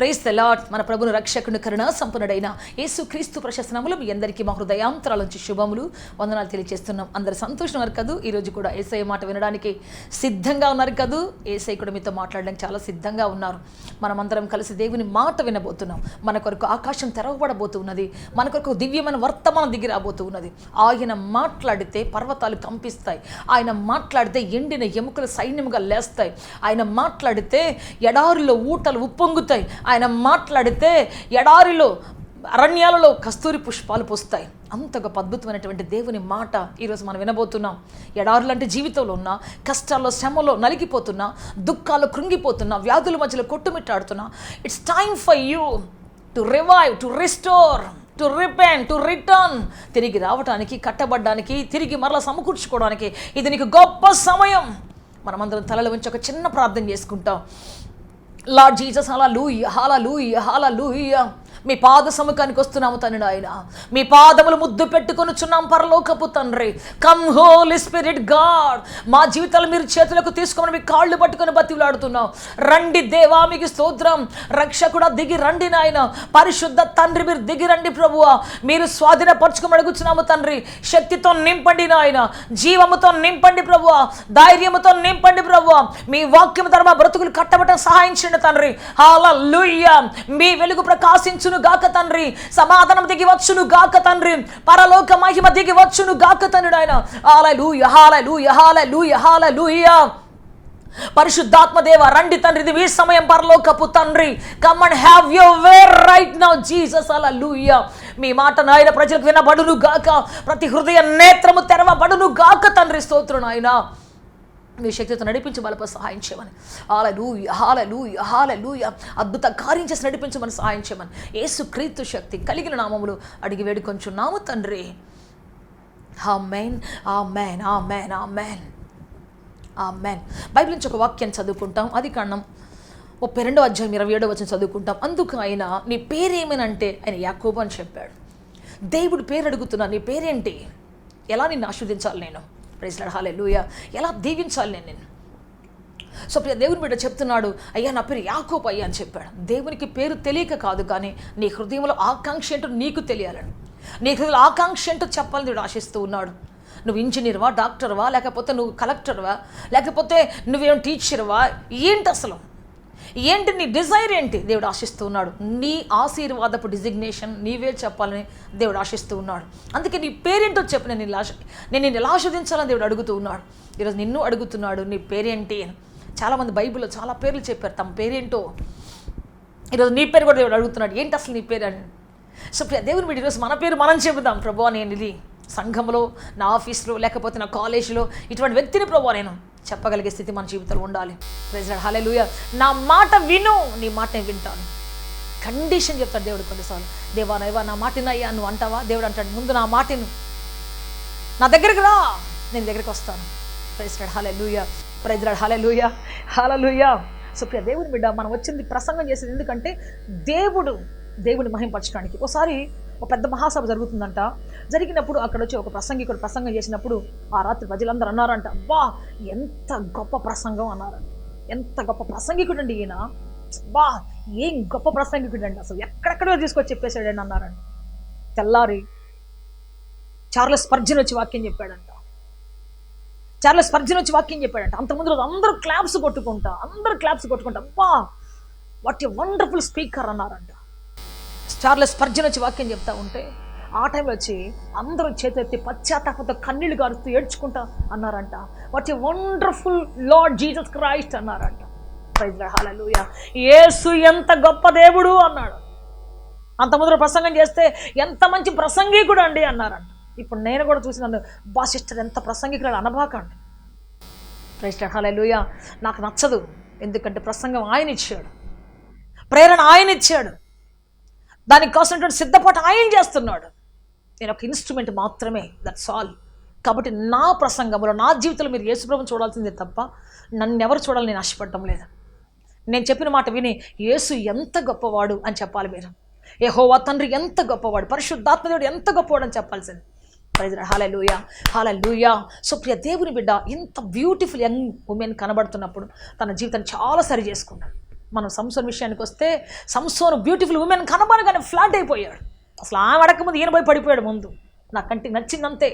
Praise the lord. మన ప్రభుని రక్షకుని కరుణా సంపన్నుడైన యేసుక్రీస్తు ప్రశస్త నామములో మీ అందరికీ మా హృదయాంతరాల నుంచి శుభములు వందనాలు తెలియజేస్తున్నాం. అందరు సంతోషం ఉన్నారు కదూ? ఈరోజు కూడా యేసయ్య మాట వినడానికి సిద్ధంగా ఉన్నారు కదూ? యేసయ్య కూడా మీతో మాట్లాడడానికి చాలా సిద్ధంగా ఉన్నారు. మనమందరం కలిసి దేవుని మాట వినబోతున్నాం. మన కొరకు ఆకాశం తెరవబడబోతున్నది. మన కొరకు దివ్యమైన వర్తమానం దిగి రాబోతూ ఉన్నది. ఆయన మాట్లాడితే పర్వతాలు కంపిస్తాయి. ఆయన మాట్లాడితే ఎండిన ఎముకలు సైన్యముగా లేస్తాయి. ఆయన మాట్లాడితే ఎడారిలో ఊటలు ఉప్పొంగుతాయి. ఆయన మాట్లాడితే ఎడారిలో అరణ్యాలలో కస్తూరి పుష్పాలు పోస్తాయి. అంత గొప్ప అద్భుతమైనటువంటి దేవుని మాట ఈరోజు మనం వినబోతున్నాం. ఎడారులంటే జీవితంలో ఉన్న కష్టాల్లో శ్రమలో నలిగిపోతున్నా, దుఃఖాలు కృంగిపోతున్నా, వ్యాధుల మధ్యలో కొట్టుమిట్టాడుతున్నా, it's time for you to revive, to restore, to repent, to return. తిరిగి రావడానికి, కట్టబడ్డానికి, తిరిగి మరలా సమకూర్చుకోవడానికి ఇది నీకు గొప్ప సమయం. మనమందరం తలలో ఉంచి ఒక చిన్న ప్రార్థన చేసుకుంటాం. లార్డ్ జీసస్, హల్లెలూయా, హల్లెలూయా, హల్లెలూయా. మీ పాద సముఖానికి వస్తున్నాము తండ్రి. ఆయన మీ పాదములు ముద్దు పెట్టుకొనుచున్నాం పరలోకపు తండ్రి. Come holy spirit god. మా జీవితాలు మీరు చేతులకు తీసుకోమని మీ కాళ్ళు పట్టుకొని బతిలాడుతున్నాం. రండి దేవా, మీకు స్తోత్రం. రక్షకుడా దిగి రండి నాయన. పరిశుద్ధ తండ్రి మీరు దిగి రండి ప్రభువా. మీరు స్వాధీనపరచుకోమని అడుగుచున్నాము తండ్రి. శక్తితో నింపండి నాయన, జీవముతో నింపండి ప్రభువా, ధైర్యముతో నింపండి ప్రభువా. మీ వాక్యం ద్వారా మా బ్రతుకులు కట్టబడటం సహాయం చేయండి తండ్రి. హల్లెలూయా. మీ వెలుగు ప్రకాశించు గాక తండ్రి. సమాధానం దిగి వచ్చును గాక తండ్రి. పరలోక మహిమ దిగి వచ్చును గాక తండ్రి. ఆయన హల్లెలూయా, హల్లెలూయా, హల్లెలూయా, హల్లెలూయా. పరిశుద్ధాత్మ దేవ రండి తండ్రి. ఇది మీ సమయం పరలోకపు తండ్రి. Come and have your way right now Jesus. Hallelujah. మీ మాట నాయన ప్రజలకు వినబడును గాక. ప్రతి హృదయ నేత్రము తెరవబడును గాక తండ్రి. స్తోత్రం నాయన. మీ శక్తితో నడిపించి బలప సహాయం చేయమని. హల్లెలూయా, హల్లెలూయా, హల్లెలూయా. అద్భుత కార్యం చేసి నడిపించమని సహాయం చేయమని యేసుక్రీస్తు శక్తి కలిగిన నామములు అడిగి వేడుకొంచున్నాము తండ్రి. ఆమేన్, ఆమేన్, ఆమేన్, ఆమేన్, ఆమేన్. బైబిల్ నుంచి ఒక వాక్యాన్ని చదువుకుంటాం. ఆదికాండం 32వ అధ్యాయం 27వ వచనం చదువుకుంటాం. అందుకు ఆయన నీ పేరేమనంటే ఆయన యాకోబు అని చెప్పాడు. దేవుడు పేరు అడుగుతున్నా, నీ పేరేంటి? ఎలా నిన్ను ఆశీర్వదించాలి నేను? ప్రైజ్ లార్డ్, హల్లెలూయా. ఎలా దీవించాలి నేను? సో ప్రియ దేవుని బిడ్డ చెప్తున్నాడు, అయ్యా నా పేరు యాకోబు అయ్యా అని చెప్పాడు. దేవునికి పేరు తెలియక కాదు, కానీ నీ హృదయంలో ఆకాంక్ష ఏంటో నీకు తెలియాలని, నీ హృదయంలో ఆకాంక్ష ఏంటో చెప్పాలని దేవుడు ఆశిస్తూ ఉన్నాడు. నువ్వు ఇంజనీర్వా, డాక్టర్వా, లేకపోతే నువ్వు కలెక్టర్వా, లేకపోతే నువ్వేం టీచర్వా, ఏంటి అసలు ఏంటి నీ డిజైర్ ఏంటి? దేవుడు ఆశిస్తూ ఉన్నాడు. నీ ఆశీర్వాదపు డిజిగ్నేషన్ నీవే చెప్పాలని దేవుడు ఆశిస్తూ ఉన్నాడు. అందుకే నీ పేరేంటో చెప్పు, నేను నిన్ను ఎలా ఆస్వాదించాలని దేవుడు అడుగుతూ ఉన్నాడు. ఈరోజు నిన్ను అడుగుతున్నాడు, నీ పేరేంటి అని. చాలామంది బైబిల్లో చాలా పేర్లు చెప్పారు, తమ పేరేంటో. ఈరోజు నీ పేరు కూడా దేవుడు అడుగుతున్నాడు, ఏంటి అసలు నీ పేరు అని. సో దేవుని బిడ్డ ఈరోజు మన పేరు మనం చెబుదాం. ప్రభువా నేను ఇది సంఘంలో, నా ఆఫీస్లో, లేకపోతే నా కాలేజీలో ఇటువంటి వ్యక్తిని ప్రభువా నేను చెప్పగలిగే స్థితి మన జీవితంలో ఉండాలి. ప్రైజ్ లార్డ్, హల్లెలూయా. నా మాట విను, నీ మాట నేను వింటాను. కండిషన్ చెప్తాడు దేవుడు కొన్నిసార్లు. దేవా నైవా నా మాటినయ్యా నువ్వు అంటావా? దేవుడు అంటాడు, ముందు నా మాటను, నా దగ్గరికి రా, నేను దగ్గరికి వస్తాను. ప్రైజ్ లార్డ్, హల్లెలూయా. ప్రైజ్ లార్డ్, హల్లెలూయా, హల్లెలూయా. సో ప్రియ దేవుని బిడ్డ, మనం వచ్చింది ప్రసంగం చేసేది ఎందుకంటే దేవుడిని మహింపరచడానికి. ఒకసారి ఒక పెద్ద మహాసభ జరుగుతుందంట. జరిగినప్పుడు అక్కడ వచ్చి ఒక ప్రసంగికుడు ప్రసంగం చేసినప్పుడు ఆ రాత్రి ప్రజలందరూ అన్నారంట, బా ఎంత గొప్ప ప్రసంగం అన్నారంట. ఎంత గొప్ప ప్రసంగికుడు అండి ఈయన, బా ఏం గొప్ప ప్రసంగికుడు అండి, అసలు ఎక్కడెక్కడో తీసుకొచ్చి చెప్పేశాడని అన్నారంట. తెల్లారి చార్లెస్ స్పర్జన్ వచ్చి వాక్యం చెప్పాడంట. అంతకుముందు రోజు అందరూ క్లాప్స్ కొట్టుకుంటా బా వాట్ ఏ వండర్ఫుల్ స్పీకర్ అన్నారంట. చార్లెస్ స్పర్జన్ వచ్చి వాక్యం చెప్తా ఉంటే ఆ టైంలో వచ్చి అందరూ చేతెత్తి పశ్చాత్తాపంతో కన్నీళ్లు గారుస్తూ ఏడ్చుకుంటా అన్నారంట, what a wonderful lord Jesus Christ అన్నారంట. ప్రైజ్ లార్డ్, హల్లెలూయా. యేసు ఎంత గొప్ప దేవుడు అన్నాడు. అంతకుముందు ప్రసంగం చేస్తే ఎంత మంచి ప్రసంగికుడు అండి అన్నారంట. ఇప్పుడు నేను కూడా చూసినాను, బా సిస్టర్ ఎంత ప్రసంగికుడు అనబాకండి. ప్రైజ్ లార్డ్, హల్లెలూయా. నాకు నచ్చదు, ఎందుకంటే ప్రసంగం ఆయన ఇచ్చాడు, ప్రేరణ ఆయన ఇచ్చాడు, దానికి కావాల్సినటువంటి సిద్ధపాటు ఆయన చేస్తున్నాడు. నేను ఒక ఇన్స్ట్రుమెంట్ మాత్రమే, దట్స్ ఆల్. కాబట్టి నా ప్రసంగంలో, నా జీవితంలో మీరు యేసుప్రభుని చూడాల్సిందే తప్ప నన్ను ఎవరు చూడాలని నేను ఆశపడటం లేదు. నేను చెప్పిన మాట విని యేసు ఎంత గొప్పవాడు అని చెప్పాలి మీరు. యెహోవా తండ్రి ఎంత గొప్పవాడు, పరిశుద్ధాత్మ దేవుడు ఎంత గొప్పవాడు అని చెప్పాల్సింది. ప్రైజ్ లార్డ్, హల్లెలూయా, హల్లెలూయా. సో ప్రియ దేవుని బిడ్డ ఇంత బ్యూటిఫుల్ యంగ్ ఉమెన్ కనబడుతున్నప్పుడు తన జీవితాన్ని చాలా సరి చేసుకున్నాడు. మనం సంసోన్ విషయానికి వస్తే, సంసోను బ్యూటిఫుల్ ఉమెన్ కనబడగానే ఫ్లాట్ అయిపోయాడు. అసలు ఆమె అడగకముందు ఈయన పోయి పడిపోయాడు ముందు. నా కంటికి నచ్చిందంతే.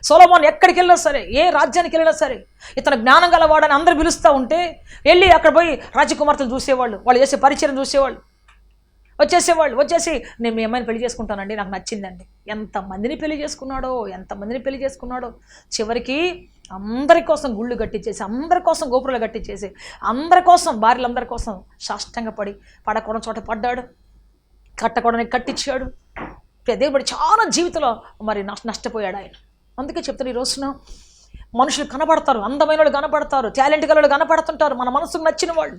సొలొమోన్ ఎక్కడికి వెళ్ళినా సరే, ఏ రాజ్యానికి వెళ్ళినా సరే, ఇతను జ్ఞానం గలవాడని అందరు పిలుస్తూ ఉంటే వెళ్ళి అక్కడ పోయి రాజకుమార్తెలు చూసేవాళ్ళు, వాళ్ళు చేసే పరిచయం చూసేవాళ్ళు, వచ్చేసి నేను మీ అమ్మాయిని పెళ్లి చేసుకుంటానండి, నాకు నచ్చిందండి. ఎంతమందిని పెళ్లి చేసుకున్నాడో. చివరికి అందరి కోసం గుళ్ళు కట్టించేసి, అందరి కోసం గోపురాలు కట్టించేసి, అందరి కోసం భార్యలందరి కోసం సాష్టంగా పడకూడని చోట పడ్డాడు, కట్టకూడని కట్టించాడు. దేవుడు చాలా జీవితంలో మరి నష్టపోయాడు ఆయన. అందుకే చెప్తాను, ఈ రోజున మనుషులు కనబడతారు, అందమైన వాళ్ళు కనబడతారు, టాలెంట్ గల వాళ్ళు కనబడుతుంటారు, మన మనసుకు నచ్చిన వాళ్ళు,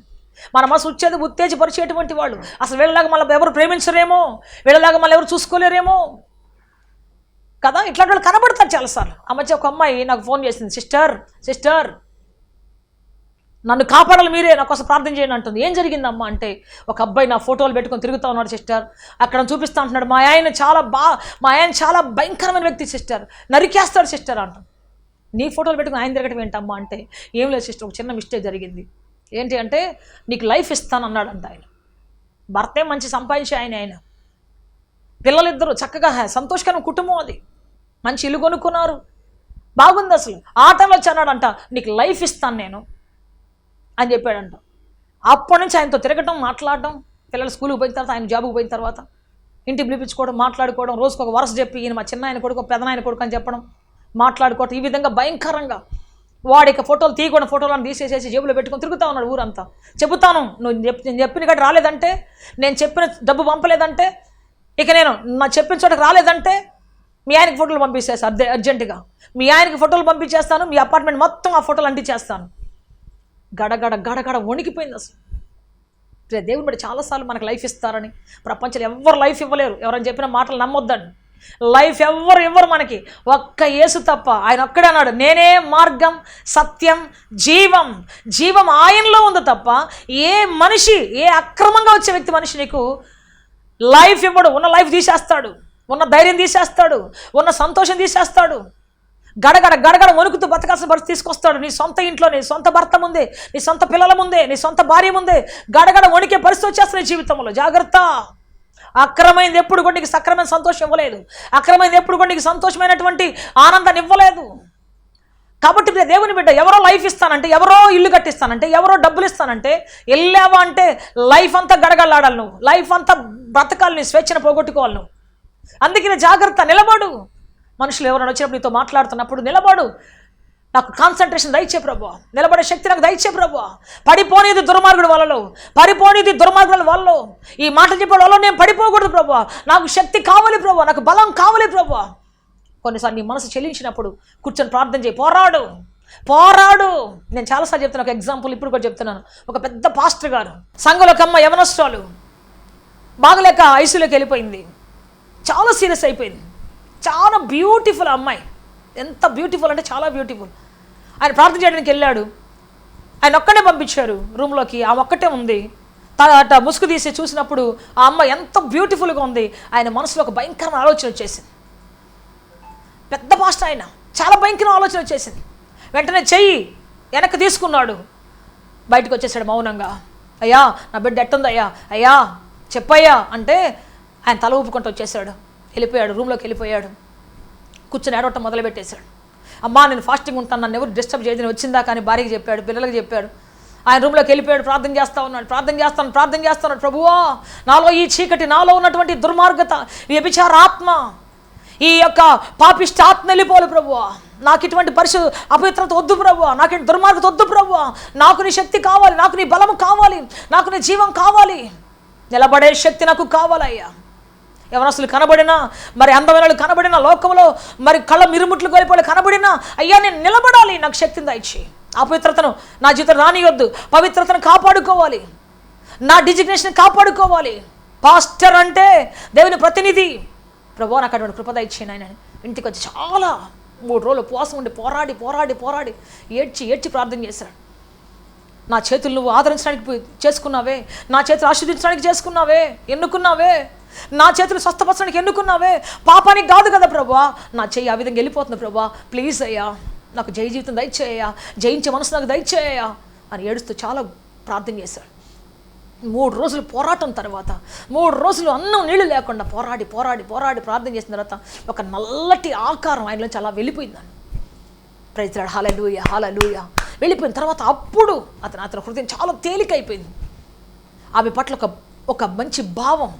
మన మనసు ఉత్తేజపరిచేటువంటి వాళ్ళు. అసలు వీళ్ళలాగా మళ్ళీ ఎవరు ప్రేమించరేమో, వీళ్ళలాగా మళ్ళీ ఎవరు చూసుకోలేరేమో కదా, ఇట్లాంటి వాళ్ళు కనబడతారు చాలాసార్లు. ఆ మధ్య ఒక అమ్మాయి నాకు ఫోన్ చేసింది, సిస్టర్ నన్ను కాపాడాలి, మీరే నా కోసం ప్రార్థన చేయండి అంటుంది. ఏం జరిగిందమ్మా అంటే, ఒక అబ్బాయి నా ఫోటోలు పెట్టుకొని తిరుగుతూ ఉన్నాడు సిస్టర్, అక్కడ చూపిస్తూ ఉంటున్నాడు, మా ఆయన చాలా భయంకరమైన వ్యక్తి సిస్టర్, నరికేస్తాడు సిస్టర్ అంటాడు. నీ ఫోటోలు పెట్టుకుని ఆయన తిరగటం ఏంటమ్మా అంటే, ఏం లేదు సిస్టర్, ఒక చిన్న మిస్టేక్ జరిగింది. ఏంటి అంటే, నీకు లైఫ్ ఇస్తాను అన్నాడంట ఆయన. భర్తే మంచి సంపాదించే ఆయన, పిల్లలిద్దరూ చక్కగా సంతోషకరమైన కుటుంబం, అది మంచి ఇల్లు కొనుక్కున్నారు, బాగుంది. అసలు ఆ టైంలో వచ్చి అన్నాడంట, నీకు లైఫ్ ఇస్తాను నేను అని చెప్పాడంట. అప్పటి నుంచి ఆయనతో తిరగటం, మాట్లాడటం, పిల్లలు స్కూల్కి పోయిన తర్వాత, ఆయన జాబుకి పోయిన తర్వాత ఇంటికి పిలిపించుకోవడం, మాట్లాడుకోవడం, రోజుకు ఒక వరుస చెప్పి, ఈయన మా చిన్న ఆయన కొడుకు, పెదనాయన కొడుకు అని చెప్పడం, మాట్లాడుకోవటం, ఈ విధంగా భయంకరంగా వాడికి ఫోటోలు తీయకుండా ఫోటోలను తీసేసేసి జేబులో పెట్టుకొని తిరుగుతూ ఉన్నాడు ఊరంతా. చెబుతాను, నేను చెప్పిన కాడ రాలేదంటే, నేను చెప్పిన డబ్బు పంపలేదంటే, ఇక నేను నా చెప్పిన చోటకి రాలేదంటే మీ ఆయనకి ఫోటోలు పంపించేస్తాను అర్జెంటుగా, మీ ఆయనకి ఫోటోలు పంపించేస్తాను, మీ అపార్ట్మెంట్ మొత్తం ఆ ఫోటోలు అంటించేస్తాను. గడగడ వణికిపోయింది అసలు. దేవుని బట్టి చాలాసార్లు మనకు లైఫ్ ఇస్తారని, ప్రపంచంలో ఎవరు లైఫ్ ఇవ్వలేరు, ఎవరైనా చెప్పిన మాటలు నమ్మొద్దండి. లైఫ్ ఇవ్వరు మనకి, ఒక్క యేసు తప్ప. ఆయన ఒక్కడే అన్నాడు, నేనే మార్గం, సత్యం, జీవం ఆయనలో ఉంది తప్ప ఏ మనిషి, ఏ అక్రమంగా వచ్చే వ్యక్తి మనిషి నీకు లైఫ్ ఇవ్వడు. ఉన్న లైఫ్ తీసేస్తాడు, ఉన్న ధైర్యం తీసేస్తాడు, ఉన్న సంతోషం తీసేస్తాడు. గడగడ వణుకుతూ బతకాల్సిన పరిస్థితి తీసుకొస్తాడు. నీ సొంత ఇంట్లో, నీ సొంత భర్త ముందే, నీ సొంత పిల్లల ముందే, నీ సొంత భార్య ముందే గడగడ వణికే పరిస్థితి వచ్చేస్తుంది జీవితంలో. జాగ్రత్త. అక్రమైంది ఎప్పుడు కూడా నీకు సక్రమైన సంతోషం ఇవ్వలేదు, అక్రమైంది ఎప్పుడు కూడా నీకు సంతోషమైనటువంటి ఆనందాన్ని ఇవ్వలేదు. కాబట్టి దేవుని బిడ్డ, ఎవరో లైఫ్ ఇస్తానంటే, ఎవరో ఇల్లు కట్టిస్తానంటే, ఎవరో డబ్బులు ఇస్తానంటే వెళ్ళావా అంటే లైఫ్ అంతా గడగడలాడాలి, నువ్వు లైఫ్ అంతా బ్రతకాలి, నీ స్వేచ్ఛను పోగొట్టుకోవాలి నువ్వు. అందుకనే జాగ్రత్త, నిలబడు. మనుషులు ఎవరైనా వచ్చినప్పుడు నీతో మాట్లాడుతున్నప్పుడు నిలబడు. నాకు కాన్సన్ట్రేషన్ దయచే ప్రభువా, నిలబడే శక్తి నాకు దయచే ప్రభువా. పడిపోనేది దుర్మార్గుడు వాళ్ళలో, దుర్మార్గుల వాళ్ళలో. ఈ మాట చెప్పే వాళ్ళలో నేను పడిపోకూడదు ప్రభువా, నాకు శక్తి కావాలి ప్రభువా, నాకు బలం కావాలి ప్రభువా. కొన్నిసార్లు నీ మనసు చెల్లించినప్పుడు కూర్చొని ప్రార్థన చేయి, పోరాడు. నేను చాలాసార్లు చెప్తాను, ఒక ఎగ్జాంపుల్ ఇప్పుడు కూడా చెప్తున్నాను. ఒక పెద్ద పాస్టర్ గారు, సంఘంలో ఒక అమ్మ యవనస్తురాలు బాగలేక ఐసీయూలోకి వెళ్ళిపోయింది, చాలా సీరియస్ అయిపోయింది. చాలా బ్యూటిఫుల్ అమ్మాయి, ఎంత బ్యూటిఫుల్ అంటే చాలా బ్యూటిఫుల్. ఆయన ప్రార్థన చేయడానికి వెళ్ళాడు, ఆయన ఒక్కడే పంపించారు రూమ్లోకి, ఆమె ఒక్కటే ఉంది. అట్ట ముసుగు తీసి చూసినప్పుడు ఆ అమ్మాయి ఎంత బ్యూటిఫుల్గా ఉంది. ఆయన మనసులో ఒక భయంకరమైన ఆలోచన వచ్చేసింది. పెద్ద పాస్టర్ ఆయన, చాలా భయంకరమైన ఆలోచన వచ్చేసింది. వెంటనే చెయ్యి వెనక్కి తీసుకున్నాడు, బయటకు వచ్చేసాడు మౌనంగా. అయ్యా నా బిడ్డ ఎట్టుందయ్యా, అయ్యా చెప్పయ్యా అంటే ఆయన తల ఊపుకుంటూ వచ్చేసాడు, వెళ్ళిపోయాడు, రూమ్లోకి వెళ్ళిపోయాడు. కూర్చొని ఏడవటం మొదలుపెట్టేశాడు. అమ్మా నేను ఫాస్టింగ్ ఉంటాను, నన్ను ఎవరు డిస్టర్బ్ చేయదని వచ్చిందా కానీ భార్యకి చెప్పాడు, పిల్లలకి చెప్పాడు. ఆయన రూమ్లోకి వెళ్ళిపోయాడు, ప్రార్థన చేస్తాను. ప్రభువా నాలో ఈ చీకటి, నాలో ఉన్నటువంటి దుర్మార్గత, వ్యభిచార ఆత్మ, ఈ యొక్క పాపిష్ట ఆత్మ వెళ్ళిపోవాలి ప్రభువా. నాకు ఇటువంటి అపవిత్రత వద్దు ప్రభువా, నాకు ఇటువంటి దుర్మార్గత వద్దు ప్రభువా. నాకు నీ శక్తి కావాలి, నాకు నీ బలము కావాలి, నాకు నీ జీవం కావాలి, నిలబడే శక్తి నాకు కావాలయ్యా. ఎవరసలు కనబడినా, మరి అందమైన కనబడినా, లోకంలో మరి కళ్ళ మిరుముట్లు కోల్పోయి కనబడినా, అయ్యా నేను నిలబడాలి, నాకు శక్తిని దయచి. అపవిత్రతను నా జీవితం రానియొద్దు, పవిత్రతను కాపాడుకోవాలి, నా డిజిగ్నేషన్ కాపాడుకోవాలి. పాస్టర్ అంటే దేవుని ప్రతినిధి. ప్రభువా నాకు అటువంటి కృప దయచేయను. ఆయన ఇంటికి వచ్చి చాలా 3 రోజులు ఉపవాసం ఉండి పోరాడి ఏడ్చి ప్రార్థన చేశాడు. నా చేతులు నువ్వు ఆదరించడానికి చేసుకున్నావే, నా చేతులు ఆశీర్వదించడానికి చేసుకున్నావే, ఎన్నుకున్నావే, నా చేతులు స్వస్థపరచడానికి ఎన్నుకున్నావే, పాపానికి కాదు కదా ప్రభువా. నా చెయ్యి ఆ విధంగా వెళ్ళిపోతుంది ప్రభువా, ప్లీజ్ అయ్యా నాకు జీవితం దయచేయ్యా, జయించే మనసు నాకు దయచేయ్యా అని ఏడుస్తూ చాలా ప్రార్థన చేశాడు. 3 రోజులు పోరాటం తర్వాత, 3 రోజులు అన్నం నీళ్ళు లేకుండా పోరాడి ప్రార్థన చేసిన తర్వాత ఒక నల్లటి ఆకారం ఆయనలోంచి అలా వెళ్ళిపోయిందండి. ప్రైజ్ ది లార్డ్, హల్లెలూయా హల్లెలూయా. వెళ్ళిపోయిన తర్వాత అప్పుడు అతని హృదయం చాలా తేలికైపోయింది. ఆమె పట్ల ఒక మంచి భావం,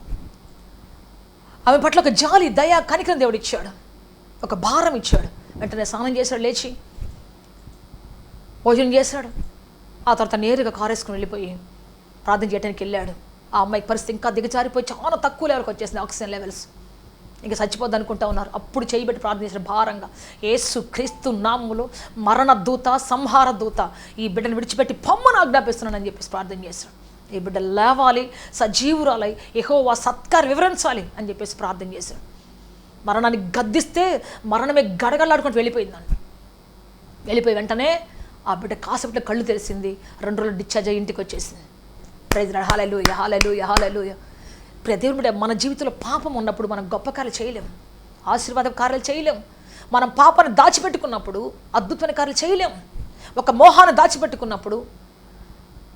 ఆమె పట్ల ఒక జాలి, దయ, కనికరం దేవుడు ఇచ్చాడు. ఒక భారం ఇచ్చాడు. వెంటనే స్నానం చేశాడు, లేచి భోజనం చేశాడు. ఆ తర్వాత నేరుగా కారేసుకుని వెళ్ళిపోయి ప్రార్థన చేయడానికి వెళ్ళాడు. ఆ అమ్మాయికి పరిస్థితి ఇంకా దిగజారిపోయి చాలా తక్కువ లెవెల్కి వచ్చేసింది, ఆక్సిజన్ లెవెల్స్. ఇంకా చచ్చిపోద్ది అనుకుంటా ఉన్నారు. అప్పుడు చేయబెట్టి ప్రార్థన చేసిన భారంగా, యేసు క్రీస్తు నామములో మరణ దూత, సంహార దూత, ఈ బిడ్డను విడిచిపెట్టి పొమ్మను ఆజ్ఞాపిస్తున్నానని చెప్పేసి ప్రార్థన చేశాడు. ఈ బిడ్డ లేవాలి, సజీవురాలై యెహోవా సత్కారం వివరించాలి అని చెప్పేసి ప్రార్థన చేశాడు. మరణాన్ని గద్దిస్తే మరణమే గడగడలాడుకుంటూ వెళ్ళిపోయిందండి. వెళ్ళిపోయి వెంటనే ఆ బిడ్డ కాసేపట్లో కళ్ళు తెలిసింది. 2 రోజులు డిశ్చార్జ్ అయ్యి ఇంటికి వచ్చేసింది. ప్రైజ్ ది లార్డ్, హల్లెలూయా హల్లెలూయా హల్లెలూయా. ప్రియ దేవుని బిడ్డ, మన జీవితంలో పాపం ఉన్నప్పుడు మనం గొప్ప కార్యాలు చేయలేం, ఆశీర్వాద కార్యాలు చేయలేం. మనం పాపాన్ని దాచిపెట్టుకున్నప్పుడు అద్భుతమైన కార్యాలు చేయలేం. ఒక మోహాన్ని దాచిపెట్టుకున్నప్పుడు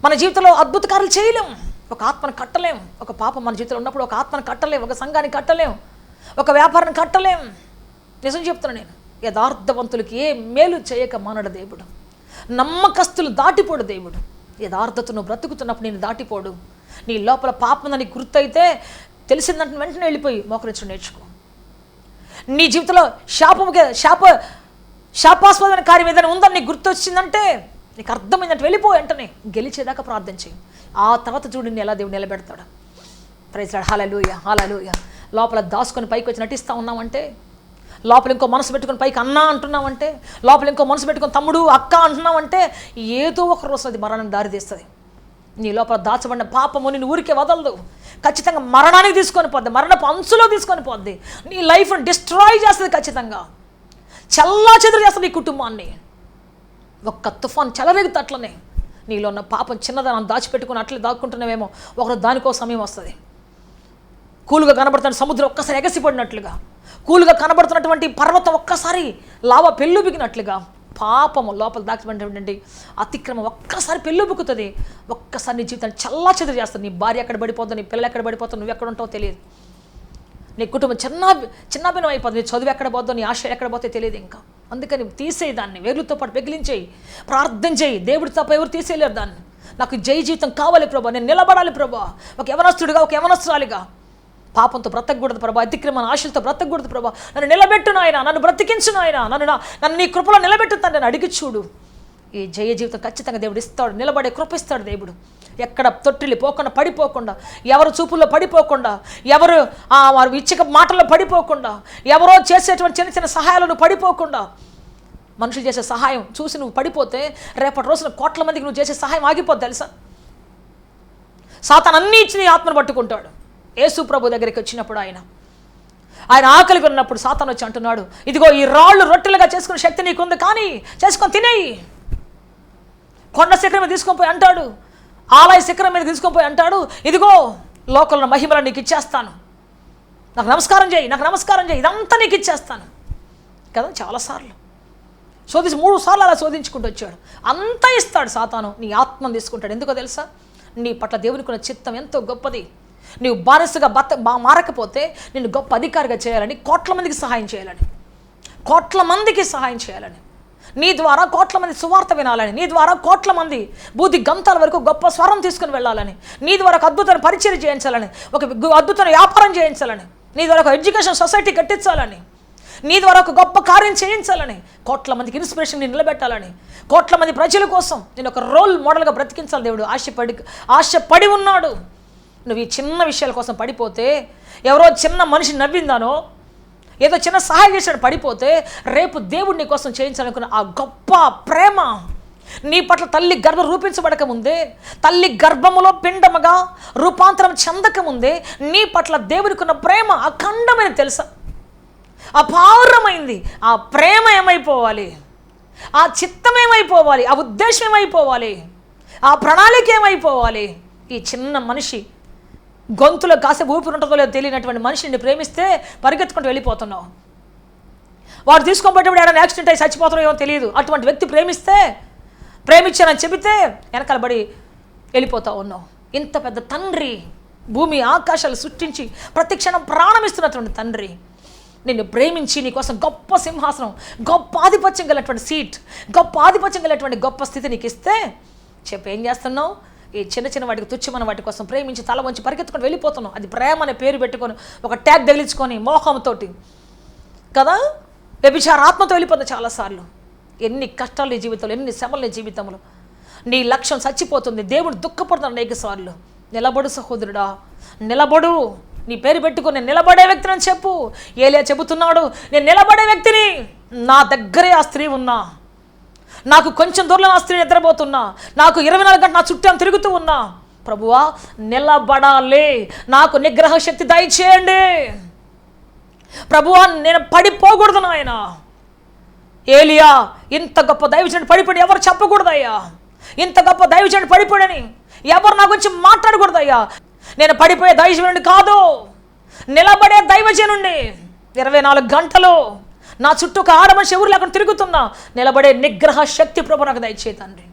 మన జీవితంలో అద్భుత కార్యాలు చేయలేం. ఒక ఆత్మను కట్టలేం. ఒక పాపం మన జీవితంలో ఉన్నప్పుడు ఒక ఆత్మను కట్టలేం, ఒక సంఘాన్ని కట్టలేం, ఒక వ్యాపారాన్ని కట్టలేం. నిజం చెప్తున్నాను నేను. యథార్థవంతులకి ఏ మేలు చేయక మానడు దేవుడు. నమ్మకస్తులు దాటిపోడు దేవుడు. యథార్థతను బ్రతుకుతున్నప్పుడు నేను దాటిపోడు. నీ లోపల పాపం నీకు గుర్తయితే తెలిసిందంటే వెంటనే వెళ్ళిపోయి మోకరించడం నేర్చుకో. నీ జీవితంలో శాపాస్పదమైన కార్యం ఏదైనా ఉందని నీకు గుర్తొచ్చిందంటే, నీకు అర్థమైందంటే వెళ్ళిపో. వెంటనే గెలిచేదాకా ప్రార్థన చేయి. ఆ తర్వాత చూడు నేను ఎలా దేవుడు నిలబెడతాడు. ప్రైజ్ ది లార్డ్, హల్లెలూయా హల్లెలూయా. లోపల దాచుకొని పైకి వచ్చి నటిస్తూ ఉన్నామంటే, లోపల ఇంకో మనసు పెట్టుకొని పైకి అన్న అంటున్నామంటే, లోపల ఇంకో మనసు పెట్టుకొని తమ్ముడు అక్క అంటున్నామంటే, ఏదో ఒక రోజు అది మరణానికి దారితీస్తుంది. నీ లోపల దాచబడిన పాపము నిన్ను ఊరికే వదలదు. ఖచ్చితంగా మరణానికి తీసుకొని పోద్ది, మరణపు అంచులో తీసుకొని పోద్ది. నీ లైఫ్ని డిస్ట్రాయ్ చేస్తుంది. ఖచ్చితంగా చల్లా చెదురు చేస్తుంది నీ కుటుంబాన్ని. ఒక్క తుఫాన్ చెలరేగుతుంది. అట్లనే నీలో ఉన్న పాపం చిన్నదాన్ని దాచిపెట్టుకుని అట్లే దాక్కుంటున్నావేమో, ఒకరు దానికో సమయం వస్తుంది. కూలుగా కనబడుతున్న సముద్రం ఒక్కసారి ఎగసిపడినట్లుగా, కూలుగా కనబడుతున్నటువంటి పర్వతం ఒక్కసారి లావా పెళ్ళుబికినట్లుగా పాపము లోపల దాచిపెట్టినటువంటి అతిక్రమం ఒక్కసారి పెళ్ళుబుకుతుంది. ఒక్కసారి నీ జీవితాన్ని చల్లా చెదురు చేస్తుంది. నీ భార్య ఎక్కడ పడిపోతుంది, నీ పిల్లలు ఎక్కడ పడిపోతుంది, నువ్వు ఎక్కడ ఉంటావో తెలియదు. నీ కుటుంబం చిన్నభిన్నం అయిపోతుంది. నీ చదువు ఎక్కడ పోతుందో, నీ ఆశ ఎక్కడ పోతే తెలియదు. ఇంకా అందుకని తీసేయి దాన్ని, వేర్లతో పాటు పెగిలించేయి, ప్రార్థన చేయి. దేవుడి తప్ప ఎవరు తీసేయలేరు దాన్ని. నాకు జై జీవితం కావాలి ప్రభా, నేను నిలబడాలి ప్రభా, ఒక యవనస్తుడిగా, ఒక యవనస్తురాలిగా పాపంతో బ్రతకూడదు ప్రభా, అతిక్రమణ ఆశలతో బ్రతకూడదు ప్రభా, నన్ను నిలబెట్టు నాయన, నన్ను బ్రతికించు నాయన, నన్ను నీ కృపలో నిలబెట్టుతాను నేను అడిగి చూడు. ఈ జయ జీవితం ఖచ్చితంగా దేవుడు ఇస్తాడు, నిలబడే కృప ఇస్తాడు దేవుడు. ఎక్కడ తొట్టిల్లి పోకుండా, పడిపోకుండా, ఎవరు చూపుల్లో పడిపోకుండా, ఎవరు వారు ఇచ్చక మాటల్లో పడిపోకుండా, ఎవరో చేసేటువంటి చిన్న చిన్న సహాయాలను పడిపోకుండా, మనుషులు చేసే సహాయం చూసి నువ్వు పడిపోతే రేపటి రోజున కోట్ల మందికి నువ్వు చేసే సహాయం ఆగిపోద్ది తెలుసా. సాతాను అన్నీ ఇచ్చి నీ ఆత్మను పట్టుకుంటాడు. యేసు ప్రభు దగ్గరికి వచ్చినప్పుడు ఆయన ఆకలిగా ఉన్నప్పుడు సాతాను వచ్చి అంటున్నాడు, ఇదిగో ఈ రాళ్ళు రొట్టెలుగా చేసుకునే శక్తి నీకుంది, కానీ చేసుకొని తినేయి. కొండ శిఖరం మీద తీసుకొని పోయి అంటాడు, ఆలయ శిఖరం మీద తీసుకొని పోయి అంటాడు, ఇదిగో లోకంలో మహిమలను నీకు ఇచ్చేస్తాను, నాకు నమస్కారం చేయి, నాకు నమస్కారం చేయి, ఇదంతా నీకు ఇచ్చేస్తాను కదా. చాలాసార్లు 3 సార్లు అలా శోధించుకుంటూ వచ్చాడు. అంతా ఇస్తాడు సాతాను, నీ ఆత్మను తీసుకుంటాడు. ఎందుకో తెలుసా, నీ పట్ల దేవునికి ఉన్న చిత్తం ఎంతో గొప్పది. నీవు బానిసగా మారకపోతే నిన్ను గొప్ప అధికారిగా చేయాలని, కోట్ల మందికి సహాయం చేయాలని, కోట్ల మందికి సహాయం చేయాలని, నీ ద్వారా కోట్ల మంది సువార్త వినాలని, నీ ద్వారా కోట్ల మంది బూది గంతాల వరకు గొప్ప స్వరం తీసుకుని వెళ్ళాలని, నీ ద్వారా ఒక అద్భుతమైన పరిచయం చేయించాలని, ఒక అద్భుతమైన వ్యాపారం చేయించాలని, నీ ద్వారా ఒక ఎడ్యుకేషన్ సొసైటీ కట్టించాలని, నీ ద్వారా ఒక గొప్ప కార్యం చేయించాలని, కోట్ల మందికి ఇన్స్పిరేషన్ నిలబెట్టాలని, కోట్ల మంది ప్రజల కోసం నేను ఒక రోల్ మోడల్గా బ్రతికించాలి దేవుడు ఆశపడి ఉన్నాడు. నువ్వు ఈ చిన్న విషయాల కోసం పడిపోతే, ఎవరో చిన్న మనిషి నవ్విందానో, ఏదో చిన్న సహాయం చేశాడు పడిపోతే, రేపు దేవుడు నీ కోసం చేయించాలనుకున్న ఆ గొప్ప ప్రేమ నీ పట్ల తల్లి గర్భం రూపించబడక ముందే, తల్లి గర్భములో పిండముగా రూపాంతరం చెందకముందే నీ పట్ల దేవునికి ఉన్న ప్రేమ అఖండమైన తెలుసా, అపారమైంది. ఆ ప్రేమ ఏమైపోవాలి, ఆ చిత్తం ఏమైపోవాలి, ఆ ఉద్దేశం ఏమైపోవాలి, ఆ ప్రణాళిక ఏమైపోవాలి. ఈ చిన్న మనిషి గొంతులో కాసేపు ఊపిరి ఉంటుందో లేదో తెలియనటువంటి మనిషిని ప్రేమిస్తే పరిగెత్తుకుంటూ వెళ్ళిపోతున్నావు. వాడు తీసుకొని పోయేటప్పుడు ఏదైనా యాక్సిడెంట్ అయ్యి చచ్చిపోతారో ఏమో తెలియదు. అటువంటి వ్యక్తి ప్రేమించానని చెబితే వెనకాల పడి వెళ్ళిపోతూ ఉన్నావు. ఇంత పెద్ద తండ్రి, భూమి ఆకాశాలు సృష్టించి ప్రతి క్షణం ప్రాణమిస్తున్నటువంటి తండ్రి నిన్ను ప్రేమించి నీకోసం గొప్ప సింహాసనం, గొప్ప ఆధిపత్యం గలటువంటి సీట్, గొప్ప ఆధిపత్యం గలటువంటి గొప్ప స్థితి నీకు ఇస్తే ఏం చేస్తున్నావు? ఈ చిన్న చిన్న వాటికి తుచ్చమైన వాటి కోసం ప్రేమించి తల వంచి పరిగెత్తుకొని వెళ్ళిపోతున్నావు. అది ప్రేమ అనే పేరు పెట్టుకొని ఒక ట్యాగ్ తగిలించుకొని మోహంతో కదా, వ్యభిచార ఆత్మతో వెళ్ళిపోతుంది చాలాసార్లు. ఎన్ని కష్టాలు నీ జీవితంలో, ఎన్ని శ్రమలు నీ జీవితంలో. నీ లక్ష్యం చచ్చిపోతుంది, దేవుడు దుఃఖపడుతున్నాడు అనేక సార్లు. నిలబడు సహోదరుడా, నిలబడు. నీ పేరు పెట్టుకుని నేను నిలబడే వ్యక్తిని అని చెప్పు. ఏలియా చెబుతున్నాడు, నేను నిలబడే వ్యక్తిని, నా దగ్గరే ఆ స్త్రీ ఉన్నా, నాకు కొంచెం దూరంలో ఆ స్త్రీ నిద్రపోతున్నా, నాకు 24 గంటలు నా చుట్టూ తిరుగుతూ ఉన్నా, ప్రభువా నిలబడాలి, నాకు నిగ్రహ శక్తి దయచేయండి ప్రభువా, నేను పడిపోకూడదు నాయన. ఏలియా ఇంత గొప్ప దైవజనుడు పడిపోయి ఎవరు చెప్పకూడదయ్యా, ఇంత గొప్ప దైవజనుడు పడిపోయాడని ఎవరు నా గురించి మాట్లాడకూడదయ్యా. నేను పడిపోయే దైవజనుడిని కాదు, నిలబడే దైవజనుడిని. 24 గంటలు నా చుట్టూ ఒక ఆడమనిషి ఎవరు లేకుండా తిరుగుతున్నా, నిలబడే నిగ్రహ శక్తి ప్రభు నాకు దయచే తండ్రి.